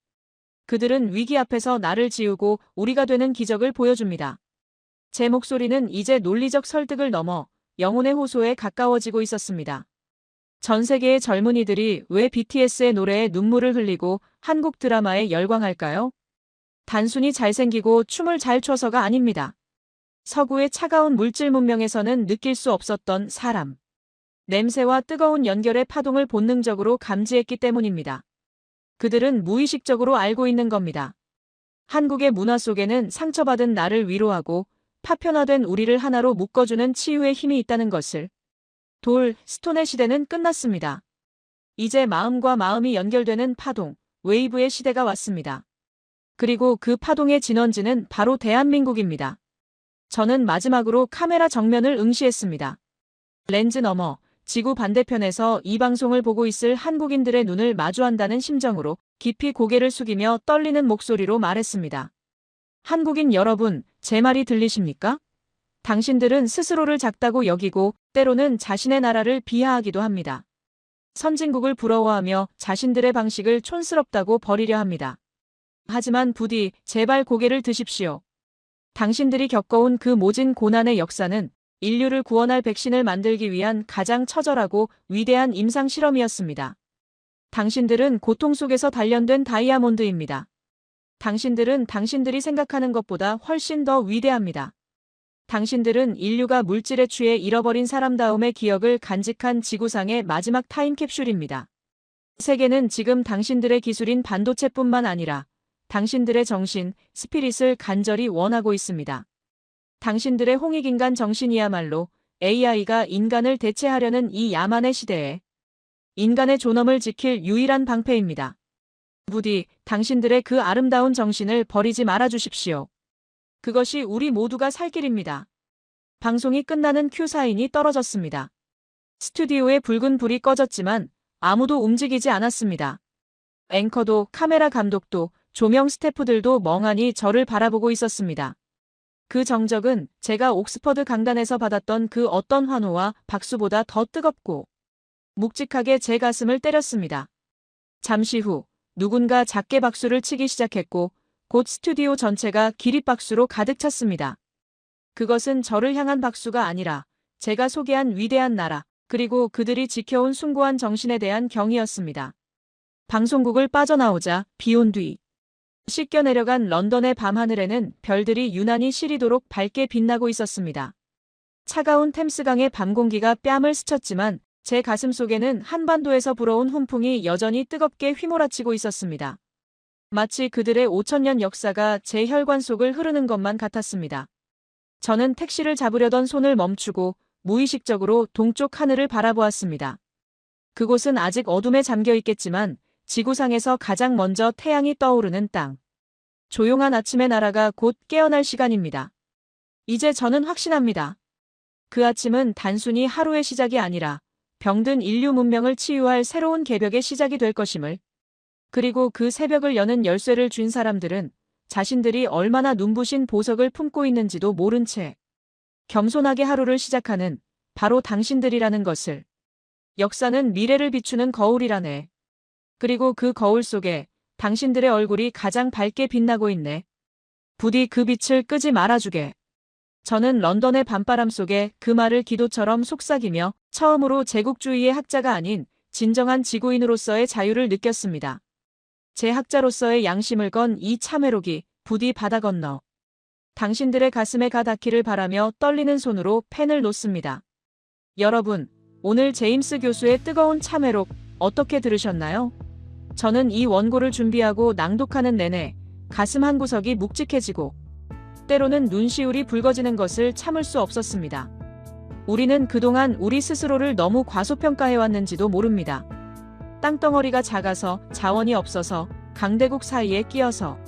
그들은 위기 앞에서 나를 지우고 우리가 되는 기적을 보여줍니다. 제 목소리는 이제 논리적 설득을 넘어 영혼의 호소에 가까워지고 있었습니다. 전 세계의 젊은이들이 왜 BTS의 노래에 눈물을 흘리고 한국 드라마에 열광할까요? 단순히 잘생기고 춤을 잘 춰서가 아닙니다. 서구의 차가운 물질 문명에서는 느낄 수 없었던 사람. 냄새와 뜨거운 연결의 파동을 본능적으로 감지했기 때문입니다. 그들은 무의식적으로 알고 있는 겁니다. 한국의 문화 속에는 상처받은 나를 위로하고 파편화된 우리를 하나로 묶어주는 치유의 힘이 있다는 것을. 스톤의 시대는 끝났습니다. 이제 마음과 마음이 연결되는 파동, 웨이브의 시대가 왔습니다. 그리고 그 파동의 진원지는 바로 대한민국입니다. 저는 마지막으로 카메라 정면을 응시했습니다. 렌즈 너머, 지구 반대편에서 이 방송을 보고 있을 한국인들의 눈을 마주한다는 심정으로 깊이 고개를 숙이며 떨리는 목소리로 말했습니다. 한국인 여러분, 제 말이 들리십니까? 당신들은 스스로를 작다고 여기고 때로는 자신의 나라를 비하하기도 합니다. 선진국을 부러워하며 자신들의 방식을 촌스럽다고 버리려 합니다. 하지만 부디 제발 고개를 드십시오. 당신들이 겪어온 그 모진 고난의 역사는 인류를 구원할 백신을 만들기 위한 가장 처절하고 위대한 임상 실험이었습니다. 당신들은 고통 속에서 단련된 다이아몬드입니다. 당신들은 당신들이 생각하는 것보다 훨씬 더 위대합니다. 당신들은 인류가 물질에 취해 잃어버린 사람다움의 기억을 간직한 지구상의 마지막 타임캡슐입니다. 세계는 지금 당신들의 기술인 반도체뿐만 아니라 당신들의 정신, 스피릿을 간절히 원하고 있습니다. 당신들의 홍익인간 정신이야말로 AI가 인간을 대체하려는 이 야만의 시대에 인간의 존엄을 지킬 유일한 방패입니다. 부디 당신들의 그 아름다운 정신을 버리지 말아 주십시오. 그것이 우리 모두가 살 길입니다. 방송이 끝나는 큐 사인이 떨어졌습니다. 스튜디오의 붉은 불이 꺼졌지만 아무도 움직이지 않았습니다. 앵커도 카메라 감독도 조명 스태프들도 멍하니 저를 바라보고 있었습니다. 그 정적은 제가 옥스퍼드 강단에서 받았던 그 어떤 환호와 박수보다 더 뜨겁고 묵직하게 제 가슴을 때렸습니다. 잠시 후 누군가 작게 박수를 치기 시작했고 곧 스튜디오 전체가 기립박수로 가득 찼습니다. 그것은 저를 향한 박수가 아니라 제가 소개한 위대한 나라 그리고 그들이 지켜온 숭고한 정신에 대한 경의였습니다. 방송국을 빠져나오자 비온 뒤 씻겨 내려간 런던의 밤하늘에는 별들이 유난히 시리도록 밝게 빛나고 있었습니다. 차가운 템스강의 밤 공기가 뺨을 스쳤지만 제 가슴 속에는 한반도에서 불어온 훈풍이 여전히 뜨겁게 휘몰아치고 있었습니다. 마치 그들의 5000년 역사가 제 혈관 속을 흐르는 것만 같았습니다. 저는 택시를 잡으려던 손을 멈추고 무의식적으로 동쪽 하늘을 바라보았습니다. 그곳은 아직 어둠에 잠겨 있겠지만 지구상에서 가장 먼저 태양이 떠오르는 땅. 조용한 아침의 나라가 곧 깨어날 시간입니다. 이제 저는 확신합니다. 그 아침은 단순히 하루의 시작이 아니라 병든 인류 문명을 치유할 새로운 개벽의 시작이 될 것임을. 그리고 그 새벽을 여는 열쇠를 쥔 사람들은 자신들이 얼마나 눈부신 보석을 품고 있는지도 모른 채 겸손하게 하루를 시작하는 바로 당신들이라는 것을. 역사는 미래를 비추는 거울이라네. 그리고 그 거울 속에 당신들의 얼굴이 가장 밝게 빛나고 있네. 부디 그 빛을 끄지 말아주게. 저는 런던의 밤바람 속에 그 말을 기도처럼 속삭이며 처음으로 제국주의의 학자가 아닌 진정한 지구인으로서의 자유를 느꼈습니다. 제 학자로서의 양심을 건 이 참회록이 부디 바다 건너 당신들의 가슴에 가 닿기를 바라며 떨리는 손으로 펜을 놓습니다. 여러분, 오늘 제임스 교수의 뜨거운 참회록 어떻게 들으셨나요? 저는 이 원고를 준비하고 낭독하는 내내 가슴 한구석이 묵직해지고 때로는 눈시울이 붉어지는 것을 참을 수 없었습니다. 우리는 그동안 우리 스스로를 너무 과소평가해왔는지도 모릅니다. 땅덩어리가 작아서 자원이 없어서 강대국 사이에 끼어서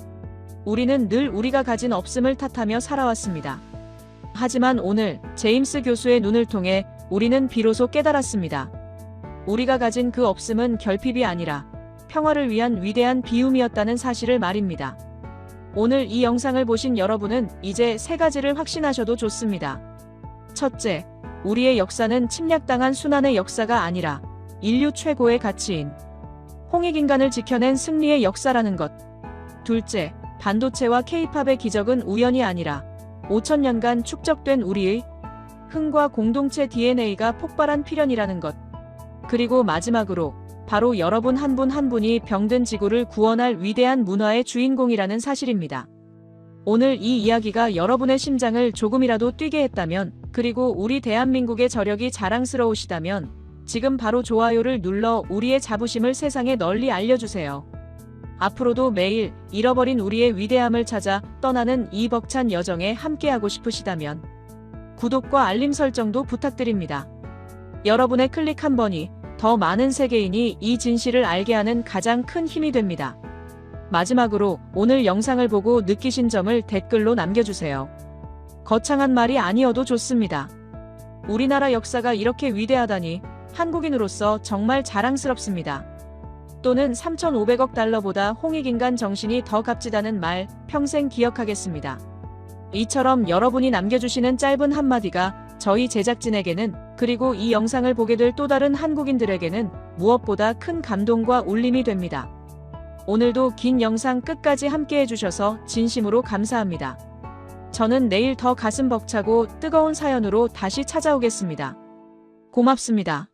우리는 늘 우리가 가진 없음을 탓하며 살아왔습니다. 하지만 오늘 제임스 교수의 눈을 통해 우리는 비로소 깨달았습니다. 우리가 가진 그 없음은 결핍이 아니라 평화를 위한 위대한 비움이었다는 사실을 말입니다. 오늘 이 영상을 보신 여러분은 이제 3가지를 확신하셔도 좋습니다. 첫째, 우리의 역사는 침략당한 순환의 역사가 아니라 인류 최고의 가치인 홍익인간을 지켜낸 승리의 역사라는 것. 둘째, 반도체와 K-팝의 기적은 우연이 아니라 5000년간 축적된 우리의 흥과 공동체 DNA가 폭발한 필연이라는 것. 그리고 마지막으로 바로 여러분 한 분 한 분이 병든 지구를 구원할 위대한 문화의 주인공이라는 사실입니다. 오늘 이 이야기가 여러분의 심장을 조금이라도 뛰게 했다면, 그리고 우리 대한민국의 저력이 자랑스러우시다면 지금 바로 좋아요를 눌러 우리의 자부심을 세상에 널리 알려주세요. 앞으로도 매일 잃어버린 우리의 위대함을 찾아 떠나는 이 벅찬 여정에 함께하고 싶으시다면 구독과 알림 설정도 부탁드립니다. 여러분의 클릭 한 번이 더 많은 세계인이 이 진실을 알게 하는 가장 큰 힘이 됩니다. 마지막으로 오늘 영상을 보고 느끼신 점을 댓글로 남겨주세요. 거창한 말이 아니어도 좋습니다. 우리나라 역사가 이렇게 위대하다니 한국인으로서 정말 자랑스럽습니다. 또는 3,500억 달러보다 홍익인간 정신이 더 값지다는 말 평생 기억하겠습니다. 이처럼 여러분이 남겨주시는 짧은 한마디가 저희 제작진에게는, 그리고 이 영상을 보게 될 또 다른 한국인들에게는 무엇보다 큰 감동과 울림이 됩니다. 오늘도 긴 영상 끝까지 함께 해주셔서 진심으로 감사합니다. 저는 내일 더 가슴 벅차고 뜨거운 사연으로 다시 찾아오겠습니다. 고맙습니다.